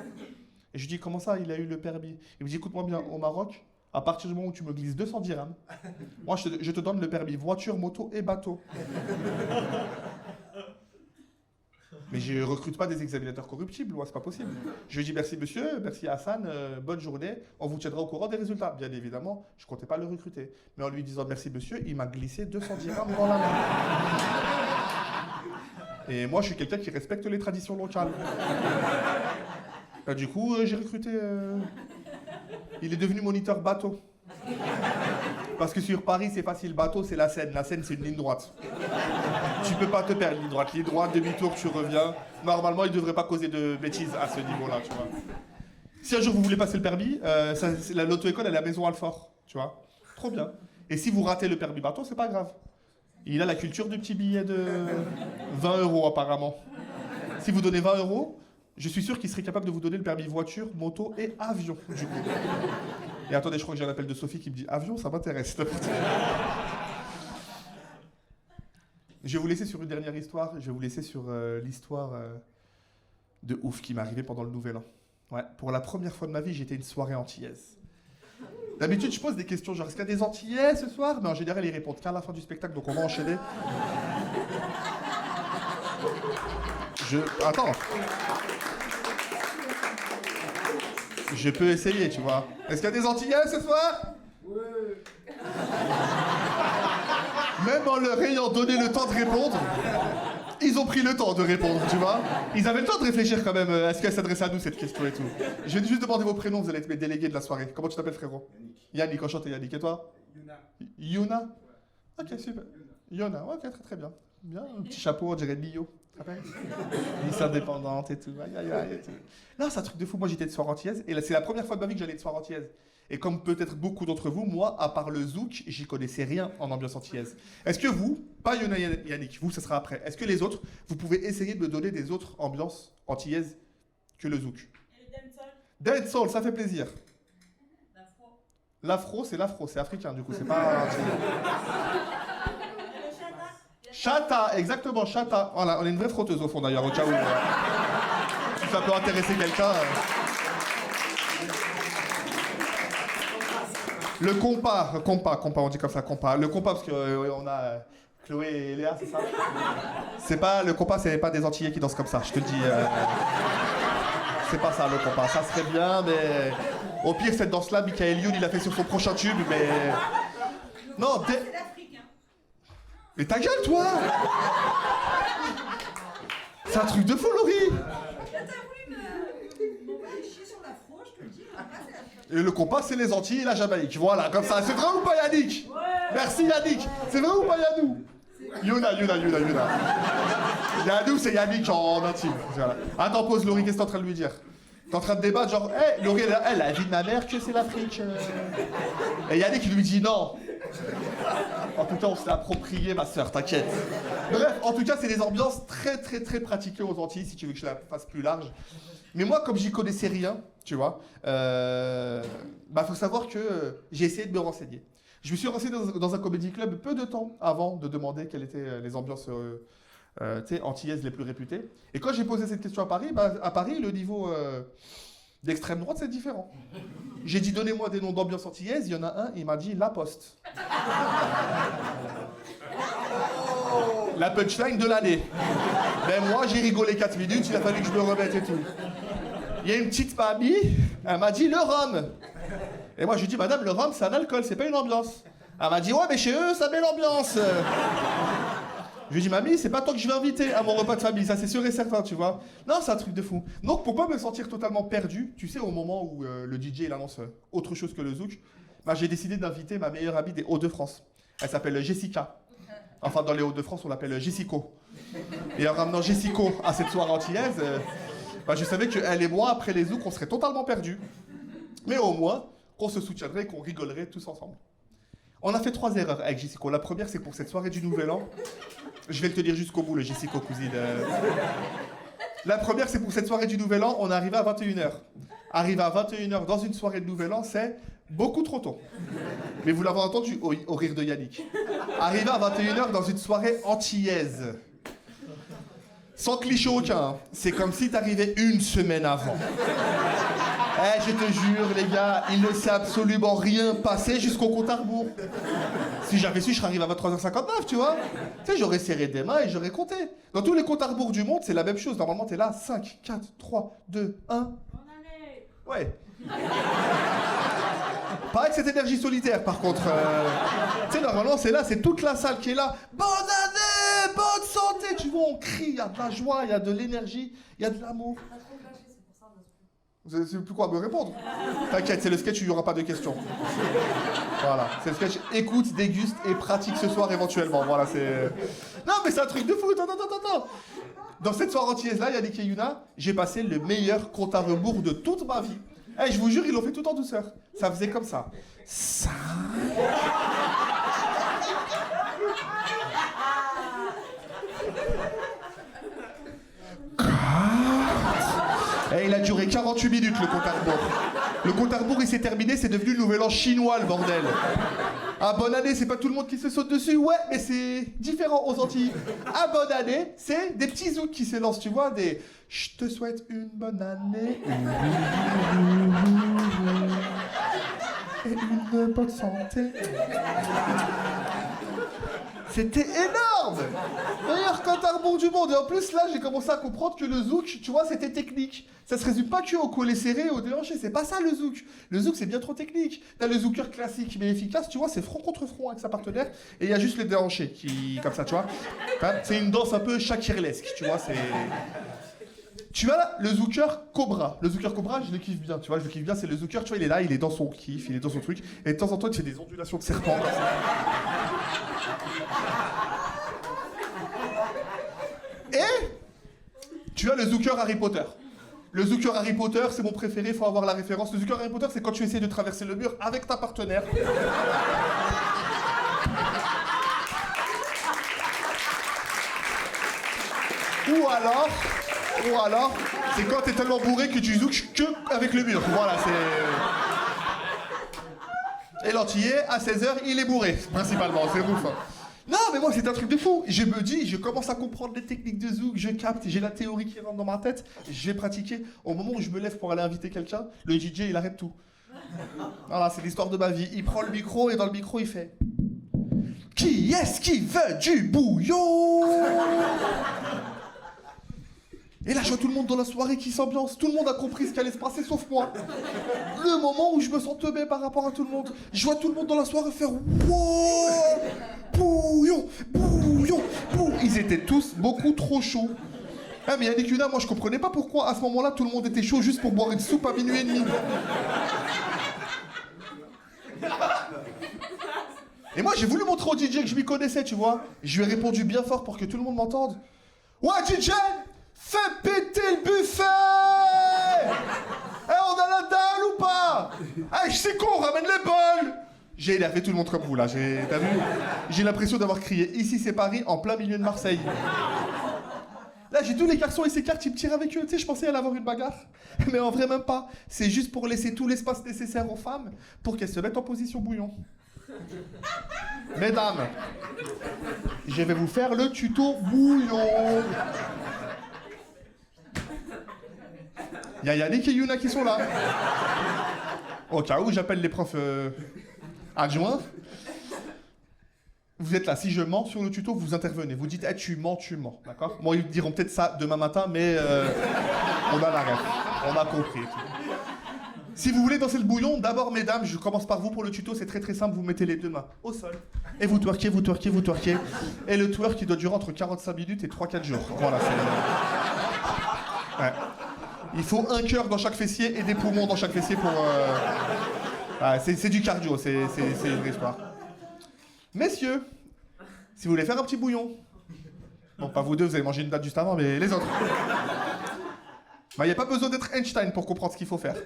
Et je lui dis, comment ça, il a eu le permis? Il me dit, écoute-moi bien, au Maroc, à partir du moment où tu me glisses 200 dirhams, moi, je te donne le permis voiture, moto et bateau. Mais je ne recrute pas des examinateurs corruptibles, c'est pas possible. Je lui dis merci monsieur, merci Hassan, bonne journée, on vous tiendra au courant des résultats. Bien évidemment, je ne comptais pas le recruter. Mais en lui disant merci monsieur, il m'a glissé 200 dirhams dans la main. Et moi, je suis quelqu'un qui respecte les traditions locales. Du coup, j'ai recruté... Il est devenu moniteur bateau. Parce que sur Paris, c'est facile, bateau, c'est la Seine. La Seine, c'est une ligne droite. Tu peux pas te perdre, ligne droite, demi-tour, tu reviens. Normalement, il devrait pas causer de bêtises à ce niveau-là, tu vois. Si un jour vous voulez passer le permis, l'auto-école, elle est à Maison Alfort, tu vois. Trop bien. Et si vous ratez le permis bateau, c'est pas grave. Il a la culture du petit billet de 20 € apparemment. Si vous donnez 20 €, je suis sûr qu'il serait capable de vous donner le permis voiture, moto et avion, du coup. Et attendez, je crois que j'ai un appel de Sophie qui me dit « Avion, ça m'intéresse. » Je vais vous laisser sur une dernière histoire. Je vais vous laisser sur l'histoire de ouf qui m'est arrivée pendant le Nouvel An. Ouais, pour la première fois de ma vie, j'étais une soirée antillaise. D'habitude, je pose des questions genre « Est-ce qu'il y a des Antillais ce soir ?» Mais en général, ils répondent qu'à la fin du spectacle, donc on va enchaîner. Attends. Je peux essayer, tu vois. Est-ce qu'il y a des Antillais ce soir? Oui. Même en leur ayant donné le temps de répondre, ils ont pris le temps de répondre, tu vois. Ils avaient le temps de réfléchir quand même. Est-ce qu'elle s'adresse à nous, cette question et tout? Je vais juste demander vos prénoms, vous allez être mes délégués de la soirée. Comment tu t'appelles, frérot? Yannick, enchanté Yannick. Et toi? Yuna. Ok, super. Yuna, ok, très très bien. Bien, un petit chapeau, on dirait Lio. Miss indépendante et tout. Aïe, aïe, aïe, et tout. Non, c'est un truc de fou. Moi, j'étais de soirée antillaise. Et là, c'est la première fois de ma vie que j'allais de soirée antillaise. Et comme peut-être beaucoup d'entre vous, moi, à part le zouk, j'y connaissais rien en ambiance antillaise. Est-ce que vous, pas Yona Yannick, vous, ça sera après. Est-ce que les autres, vous pouvez essayer de me donner des autres ambiances antillaises que le zouk? Dancehall, ça fait plaisir. L'afro, c'est africain, du coup, c'est pas... Chata, exactement, chata. Voilà, on est une vraie frotteuse au fond d'ailleurs, au cas où. Si ça peut intéresser quelqu'un. Le compas, on dit comme ça, compas. Le compas, parce qu'on a Chloé et Léa, c'est ça? C'est pas, le compas, c'est pas des Antillais qui dansent comme ça, je te le dis. C'est pas ça le compas, ça serait bien, mais... Au pire, cette danse-là, Michael Youn, il l'a fait sur son prochain tube, mais... Non, C'est l'Afrique, hein. Mais ta gueule, toi! C'est un truc de fou, Laurie! T'as voulu m'envoyer chier sur l'afro, je te le dis. Et le compas, c'est les Antilles et la Jamaïque. Voilà, comme ça. C'est vrai ou pas, Yannick? Merci, Yannick. C'est vrai ou pas, Yannou? Yuna. Yannou, c'est Yannick en intime. Voilà. Attends, pause, Laurie, qu'est-ce que t'es en train de lui dire? T'es en train de débattre, genre, hé, Laurie, elle, la vie de ma mère, que c'est l'Afrique. Et Yannick, il lui dit non. En tout cas, on s'est approprié, ma sœur, t'inquiète. Bref, en tout cas, c'est des ambiances très, très, très pratiquées aux Antilles, si tu veux que je la fasse plus large. Mais moi, comme j'y connaissais rien, tu vois, faut savoir que j'ai essayé de me renseigner. Je me suis renseigné dans un comedy club peu de temps avant de demander quelles étaient les ambiances antillaises les plus réputées. Et quand j'ai posé cette question à Paris, le niveau d'extrême droite, c'est différent. J'ai dit, donnez-moi des noms d'ambiance antillaise, il y en a un, il m'a dit La Poste. La punchline de l'année. Ben moi, j'ai rigolé 4 minutes, il a fallu que je me remette et tout. Il y a une petite mamie, elle m'a dit le rhum. Et moi, je lui ai dit, madame, le rhum, c'est un alcool, c'est pas une ambiance. Elle m'a dit, ouais, mais chez eux, ça met l'ambiance. Je lui ai dit, mamie, c'est pas toi que je vais inviter à mon repas de famille, ça c'est sûr et certain, tu vois. Non, c'est un truc de fou. Donc, pour pas me sentir totalement perdu, tu sais, au moment où le DJ, il annonce autre chose que le zouk, j'ai décidé d'inviter ma meilleure amie des Hauts-de-France. Elle s'appelle Jessica. Enfin, dans les Hauts-de-France, on l'appelle Jessico. Et en ramenant Jessico à cette soirée antillaise, je savais qu'elle et moi, après les zouks, on serait totalement perdus. Mais au moins, qu'on se soutiendrait et qu'on rigolerait tous ensemble. On a fait 3 erreurs avec Jessico. La première, c'est pour cette soirée du Nouvel An. Je vais te dire jusqu'au bout, le Jessico, cousine. La première, c'est pour cette soirée du Nouvel An, on est arrivé à 21h. Arriver à 21h dans une soirée de Nouvel An, c'est beaucoup trop tôt. Mais vous l'avez entendu au rire de Yannick. Arriver à 21h dans une soirée antillaise. Sans cliché aucun, c'est comme si t'arrivais une semaine avant. Je te jure, les gars, il ne s'est absolument rien passé jusqu'au compte à rebours. Si j'avais su, je serais arrivé à 23h59, tu vois. Tu sais, j'aurais serré des mains et j'aurais compté. Dans tous les comptes à rebours du monde, c'est la même chose. Normalement, t'es là, 5, 4, 3, 2, 1. Bonne année. Ouais. Pas avec cette énergie solitaire, par contre. Tu sais, normalement, c'est là, c'est toute la salle qui est là. Bonne année, bonne santé. Tu vois, on crie, il y a de la joie, il y a de l'énergie, il y a de l'amour. Vous savez plus quoi me répondre. T'inquiète, c'est le sketch où il n'y aura pas de questions. Voilà, c'est le sketch écoute, déguste et pratique ce soir éventuellement. Voilà, c'est... Non, mais c'est un truc de fou, attends. Dans cette soirée antillaise-là, Yannick et Yuna, j'ai passé le meilleur compte à rebours de toute ma vie. Je vous jure, ils l'ont fait tout en douceur. Ça faisait comme ça. 5... Et il a duré 48 minutes, le compte à rebours. Le compte à rebours, il s'est terminé, c'est devenu le nouvel an chinois, le bordel. Ah, bonne année, c'est pas tout le monde qui se saute dessus. Ouais, mais c'est différent aux Antilles. Ah, bonne année, c'est des petits zouks qui s'élancent, tu vois, des... Je te souhaite une bonne année. Et une bonne santé. C'était énorme! Meilleur compte à rebours du monde. Et en plus, là, j'ai commencé à comprendre que le zouk, tu vois, c'était technique. Ça se résume pas que au collet serré et au déhanché. C'est pas ça, le zouk. Le zouk, c'est bien trop technique. T'as le zouker classique, mais efficace, tu vois, c'est front contre front avec sa partenaire. Et il y a juste les déhanchés qui, comme ça, tu vois. C'est une danse un peu shakirlesque, tu vois, c'est... Tu as là le zouker cobra. Le zouker cobra, je le kiffe bien, tu vois, je le kiffe bien. C'est le zouker, tu vois, il est là, il est dans son kiff, il est dans son truc. Et de temps en temps, il fait des ondulations de serpent. Comme ça. Et tu as le zouker Harry Potter. Le zouker Harry Potter, c'est mon préféré, faut avoir la référence. Le zouker Harry Potter, c'est quand tu essaies de traverser le mur avec ta partenaire. Ou alors, c'est quand t'es tellement bourré que tu zoukes que avec le mur. Voilà, c'est... Et l'antillais, à 16h, il est bourré, principalement, c'est ouf. Non, mais moi, c'est un truc de fou. Je me dis, je commence à comprendre les techniques de zouk, je capte, j'ai la théorie qui rentre dans ma tête, je vais pratiquer. Au moment où je me lève pour aller inviter quelqu'un, le DJ, il arrête tout. Voilà, c'est l'histoire de ma vie. Il prend le micro et dans le micro, il fait... Qui est-ce qui veut du bouillon? Et là, je vois tout le monde dans la soirée qui s'ambiance. Tout le monde a compris ce qui allait se passer, sauf moi. Le moment où je me sens teubé par rapport à tout le monde. Je vois tout le monde dans la soirée faire « Wow, bouillon, bouillon, bouillon ». Ils étaient tous beaucoup trop chauds. Ah, mais Yannick Una, moi, je comprenais pas pourquoi, à ce moment-là, tout le monde était chaud juste pour boire une soupe à minuit et demi. Et moi, j'ai voulu montrer au DJ que je m'y connaissais, tu vois. Je lui ai répondu bien fort pour que tout le monde m'entende. « Ouais, DJ, fais péter le buffet! Eh, on a la dalle ou pas? Eh, je sais qu'on ramène les bols! » J'ai énervé tout le monde comme vous, là. T'as vu? J'ai l'impression d'avoir crié « Ici, c'est Paris, en plein milieu de Marseille. » Là, j'ai tous les garçons et ces cartes, ils me tirent avec eux. Tu sais, je pensais aller avoir une bagarre. Mais en vrai, même pas. C'est juste pour laisser tout l'espace nécessaire aux femmes pour qu'elles se mettent en position bouillon. Mesdames, je vais vous faire le tuto bouillon. Il y a Yannick et Yuna qui sont là. Au cas où, j'appelle les profs adjoints. Vous êtes là, si je mens sur le tuto, vous intervenez. Vous dites, tu mens, d'accord? Bon, ils diront peut-être ça demain matin, mais on a la ref. On a compris. Si vous voulez danser le bouillon, d'abord, mesdames, je commence par vous pour le tuto, c'est très très simple, vous mettez les deux mains au sol. Et vous twerkez, vous twerkez, vous twerkez. Et le twerk, il doit durer entre 45 minutes et 3-4 jours. Voilà, c'est... Ouais. Il faut un cœur dans chaque fessier et des poumons dans chaque fessier pour... Ouais, c'est du cardio, c'est une vraie histoire. Messieurs, si vous voulez faire un petit bouillon, bon, pas vous deux, vous avez mangé une date juste avant, mais les autres. Il n'y a pas besoin d'être Einstein pour comprendre ce qu'il faut faire.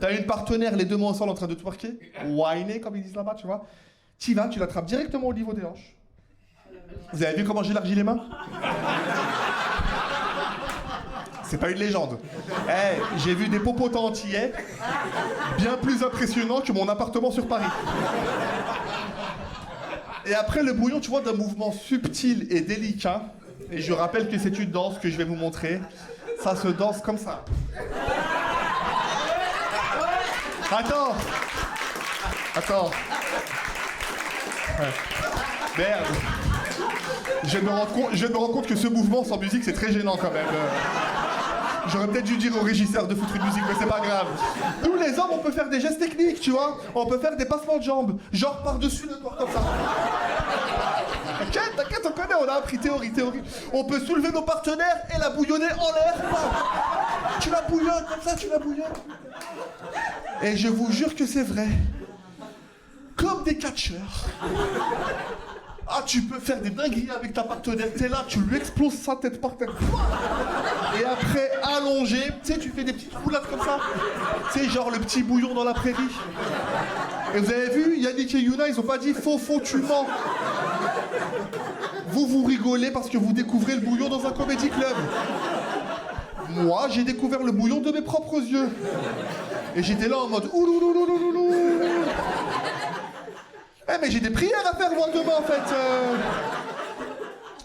T'as une partenaire, les deux mains ensemble en train de twerker, whiner, comme ils disent là-bas, tu vois. T'y vas, tu l'attrapes directement au niveau des hanches. Vous avez vu comment j'élargis les mains? C'est pas une légende. Hey, j'ai vu des popotins antillais bien plus impressionnants que mon appartement sur Paris. Et après, le bouillon, tu vois, d'un mouvement subtil et délicat. Et je rappelle que c'est une danse que je vais vous montrer. Ça se danse comme ça. Attends. Ouais. Merde. Je viens de me rendre compte que ce mouvement sans musique, c'est très gênant quand même. J'aurais peut-être dû dire au régisseur de foutre une musique, mais c'est pas grave. Nous, les hommes, on peut faire des gestes techniques, tu vois. On peut faire des passements de jambes. Genre par-dessus le toit, comme ça. T'inquiète, on connaît, on a appris théorie. On peut soulever nos partenaires et la bouillonner en l'air. Tu la bouillonnes, comme ça, tu la bouillonnes. Et je vous jure que c'est vrai. Comme des catcheurs. Ah, tu peux faire des dingueries avec ta partenaire. T'es là, tu lui exploses sa tête par terre. Et après, allongé, tu sais, tu fais des petites roulades comme ça. Tu sais, genre le petit bouillon dans la prairie. Et vous avez vu, Yannick et Yuna, ils ont pas dit faux, tu mens. Vous rigolez parce que vous découvrez le bouillon dans un comédie club. Moi, j'ai découvert le bouillon de mes propres yeux. Et j'étais là en mode oulouloulouloulou. Eh, mais j'ai des prières à faire moi demain en fait.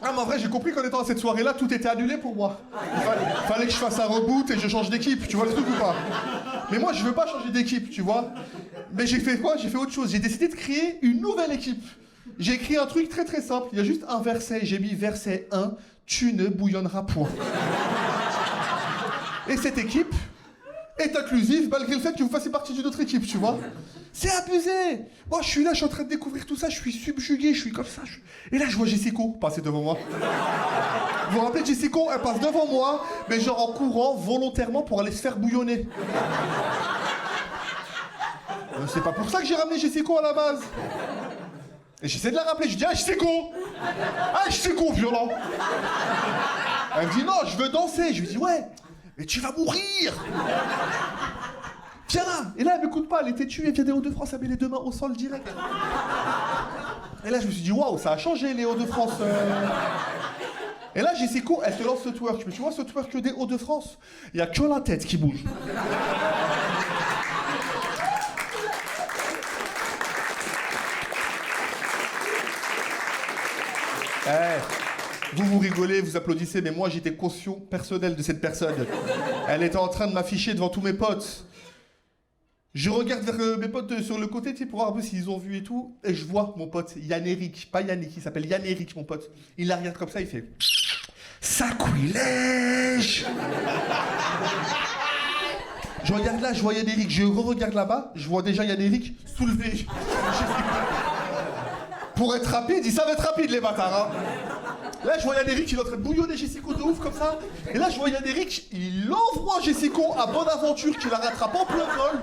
Ah, mais en vrai, j'ai compris qu'en étant à cette soirée-là, tout était annulé pour moi. Il fallait que je fasse un reboot et je change d'équipe, tu vois le truc ou pas? Mais moi, je veux pas changer d'équipe, tu vois. Mais j'ai fait quoi? J'ai fait autre chose. J'ai décidé de créer une nouvelle équipe. J'ai écrit un truc très très simple. Il y a juste un verset. J'ai mis verset 1, tu ne bouillonneras point. Et cette équipe est inclusive malgré le fait que vous fassiez partie d'une autre équipe, tu vois. C'est abusé. Moi, je suis là, je suis en train de découvrir tout ça, je suis subjugué, je suis comme ça. Et là, je vois Jessico passer devant moi. Vous vous rappelez de Jessico? Elle passe devant moi, mais genre en courant volontairement pour aller se faire bouillonner. C'est pas pour ça que j'ai ramené Jessico à la base. Et j'essaie de la rappeler, je dis « Ah, Jessico! Ah, Jessico, violent !» Elle me dit « Non, je veux danser !» Je lui dis « Ouais, mais tu vas mourir !» Viens là. Et là, elle m'écoute pas, elle est têtue, elle vient des Hauts-de-France, elle met les deux mains au sol direct. Et là, je me suis dit, waouh, ça a changé les Hauts-de-France. Et là, Jessico, elle te lance le twerk. Mais tu vois ce twerk des Hauts-de-France? Il y a que la tête qui bouge. Vous rigolez, vous applaudissez, mais moi j'étais caution personnelle de cette personne. Elle était en train de m'afficher devant tous mes potes. Je regarde vers mes potes sur le côté, tu sais, pour voir un peu s'ils ont vu et tout, et je vois mon pote Yann-Éric, pas Yannick, il s'appelle Yann-Éric, mon pote. Il la regarde comme ça, il fait sacrilège. Je regarde là, je vois Yann-Éric, je re-regarde là-bas, je vois déjà Yann-Éric soulevé. Pour être rapide, ils savent être rapides les bâtards, hein. Là, je vois Yann-Éric, il est en train de bouillonner Jessico de ouf comme ça. Et là, je vois Yann-Éric, il envoie Jessico à Bonaventure qui la rattrape en plein vol.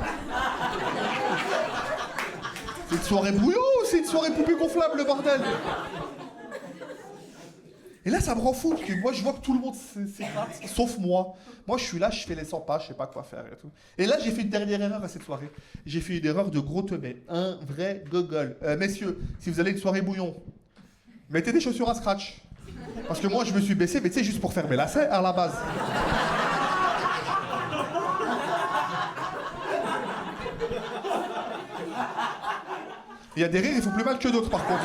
C'est une soirée bouillon ou c'est une soirée poupée gonflable, le bordel? Et là, ça me rend fou, parce que moi, je vois que tout le monde s'éclate, sauf moi. Moi, je suis là, je fais les 100 pas, je sais pas quoi faire et tout. Et là, j'ai fait une dernière erreur à cette soirée. J'ai fait une erreur de gros teubé. Un vrai gogol. Messieurs, si vous allez à une soirée bouillon, mettez des chaussures à scratch. Parce que moi, je me suis baissé, mais tu sais, juste pour faire mes lacets à la base. Il y a des rires, ils font plus mal que d'autres, par contre.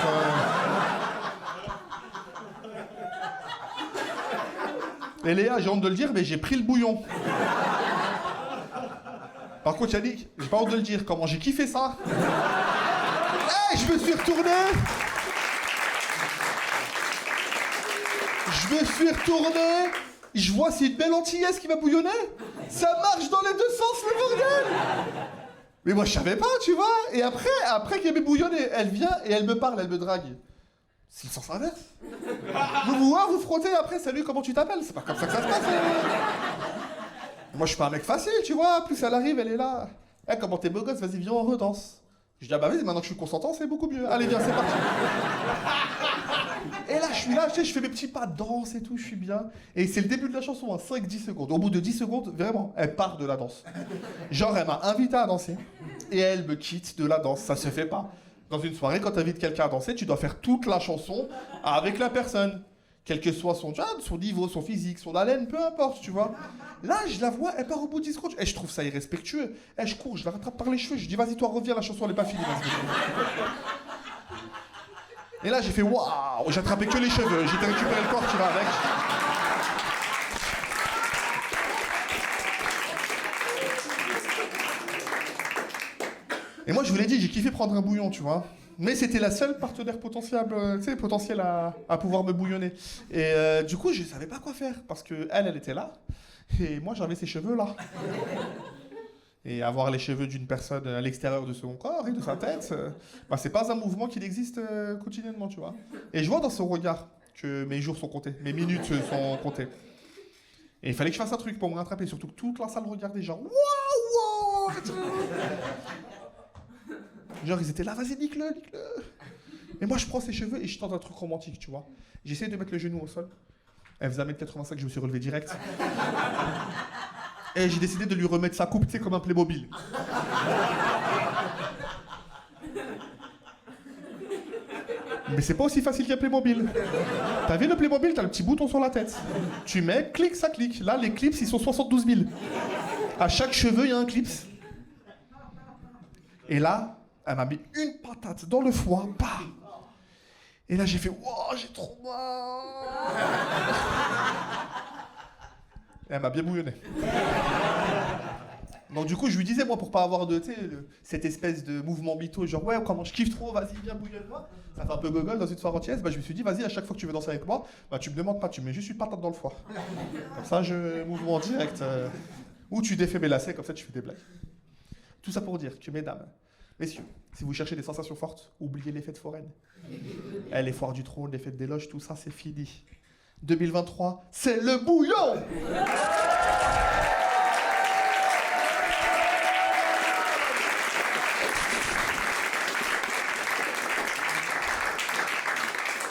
Et Léa, j'ai honte de le dire, mais j'ai pris le bouillon. Par contre, Yannick, j'ai pas honte de le dire, comment j'ai kiffé ça. Hey, je me suis retourné. Je vois c'est une belle antillaise qui va bouillonner. Ça marche dans les deux sens, le bordel. Mais moi, je savais pas, tu vois. Et après qu'elle m'ait bouillonné, elle vient et elle me parle, elle me drague. C'est le sens inverse. Vous frottez après, salut, comment tu t'appelles? C'est pas comme ça que ça se passe. Moi, je suis pas un mec facile, tu vois. Plus elle arrive, elle est là. Eh, comment t'es beau gosse, vas-y, viens, on redanse. Je dis, ah bah vas-y, maintenant que je suis consentant, c'est beaucoup mieux. Allez, viens, c'est parti. Et là, je suis là, tu sais, je fais mes petits pas de danse et tout, je suis bien. Et c'est le début de la chanson, hein, 5-10 secondes. Au bout de 10 secondes, vraiment, elle part de la danse. Genre, elle m'a invité à danser. Et elle me quitte de la danse. Ça se fait pas. Dans une soirée, quand tu invites quelqu'un à danser, tu dois faire toute la chanson avec la personne. Quel que soit son job, son niveau, son physique, son haleine, peu importe, tu vois. Là, je la vois, elle part au bout de 10 secondes. Et je trouve ça irrespectueux. Et je cours, je la rattrape par les cheveux. Je dis, vas-y, toi, reviens, la chanson, elle est pas finie. Et là, j'ai fait, waouh, j'ai attrapé que les cheveux. J'ai récupéré le corps qui va avec. Et moi, je vous l'ai dit, j'ai kiffé prendre un bouillon, tu vois. Mais c'était la seule partenaire potentielle à pouvoir me bouillonner. Et du coup, je savais pas quoi faire. Parce que elle était là. Et moi, j'avais ces cheveux là. Et avoir les cheveux d'une personne à l'extérieur de son corps et de sa tête, bah, c'est pas un mouvement qui existe quotidiennement, tu vois. Et je vois dans son regard que mes jours sont comptés, mes minutes sont comptées. Et il fallait que je fasse un truc pour me rattraper, surtout que toute la salle regardait, genre waouh, waouh. Genre ils étaient là, vas-y, nique-le. Et moi je prends ses cheveux et je tente un truc romantique, tu vois. J'essaie de mettre le genou au sol. Elle faisait 1m85, je me suis relevé direct. Et j'ai décidé de lui remettre sa coupe, tu sais, comme un Playmobil. Mais c'est pas aussi facile qu'un Playmobil. T'as vu le Playmobil, t'as le petit bouton sur la tête. Tu mets, clic, ça clique. Là, les clips, ils sont 72 000. À chaque cheveu, il y a un clip. Et là, elle m'a mis une patate dans le foie. Bah. Et là, j'ai fait, wow, j'ai trop mal. Et elle m'a bien bouillonné. Donc du coup, je lui disais, moi, pour pas avoir de, cette espèce de mouvement mytho, genre, ouais, comment je kiffe trop, vas-y, viens bouillonne-moi. Ça fait un peu gogol dans une soirée entière. Bah, je me suis dit, vas-y, à chaque fois que tu veux danser avec moi, bah, tu me demandes pas, tu me mets juste une patate dans le foie. Comme ça, je mouvement direct. Ou tu défais mes lacets, comme ça, tu fais des blagues. Tout ça pour dire que, mesdames, messieurs, si vous cherchez des sensations fortes, oubliez les fêtes foraines. Les foires du trône, les fêtes des loges, tout ça, c'est fini. 2023, c'est le bouillon!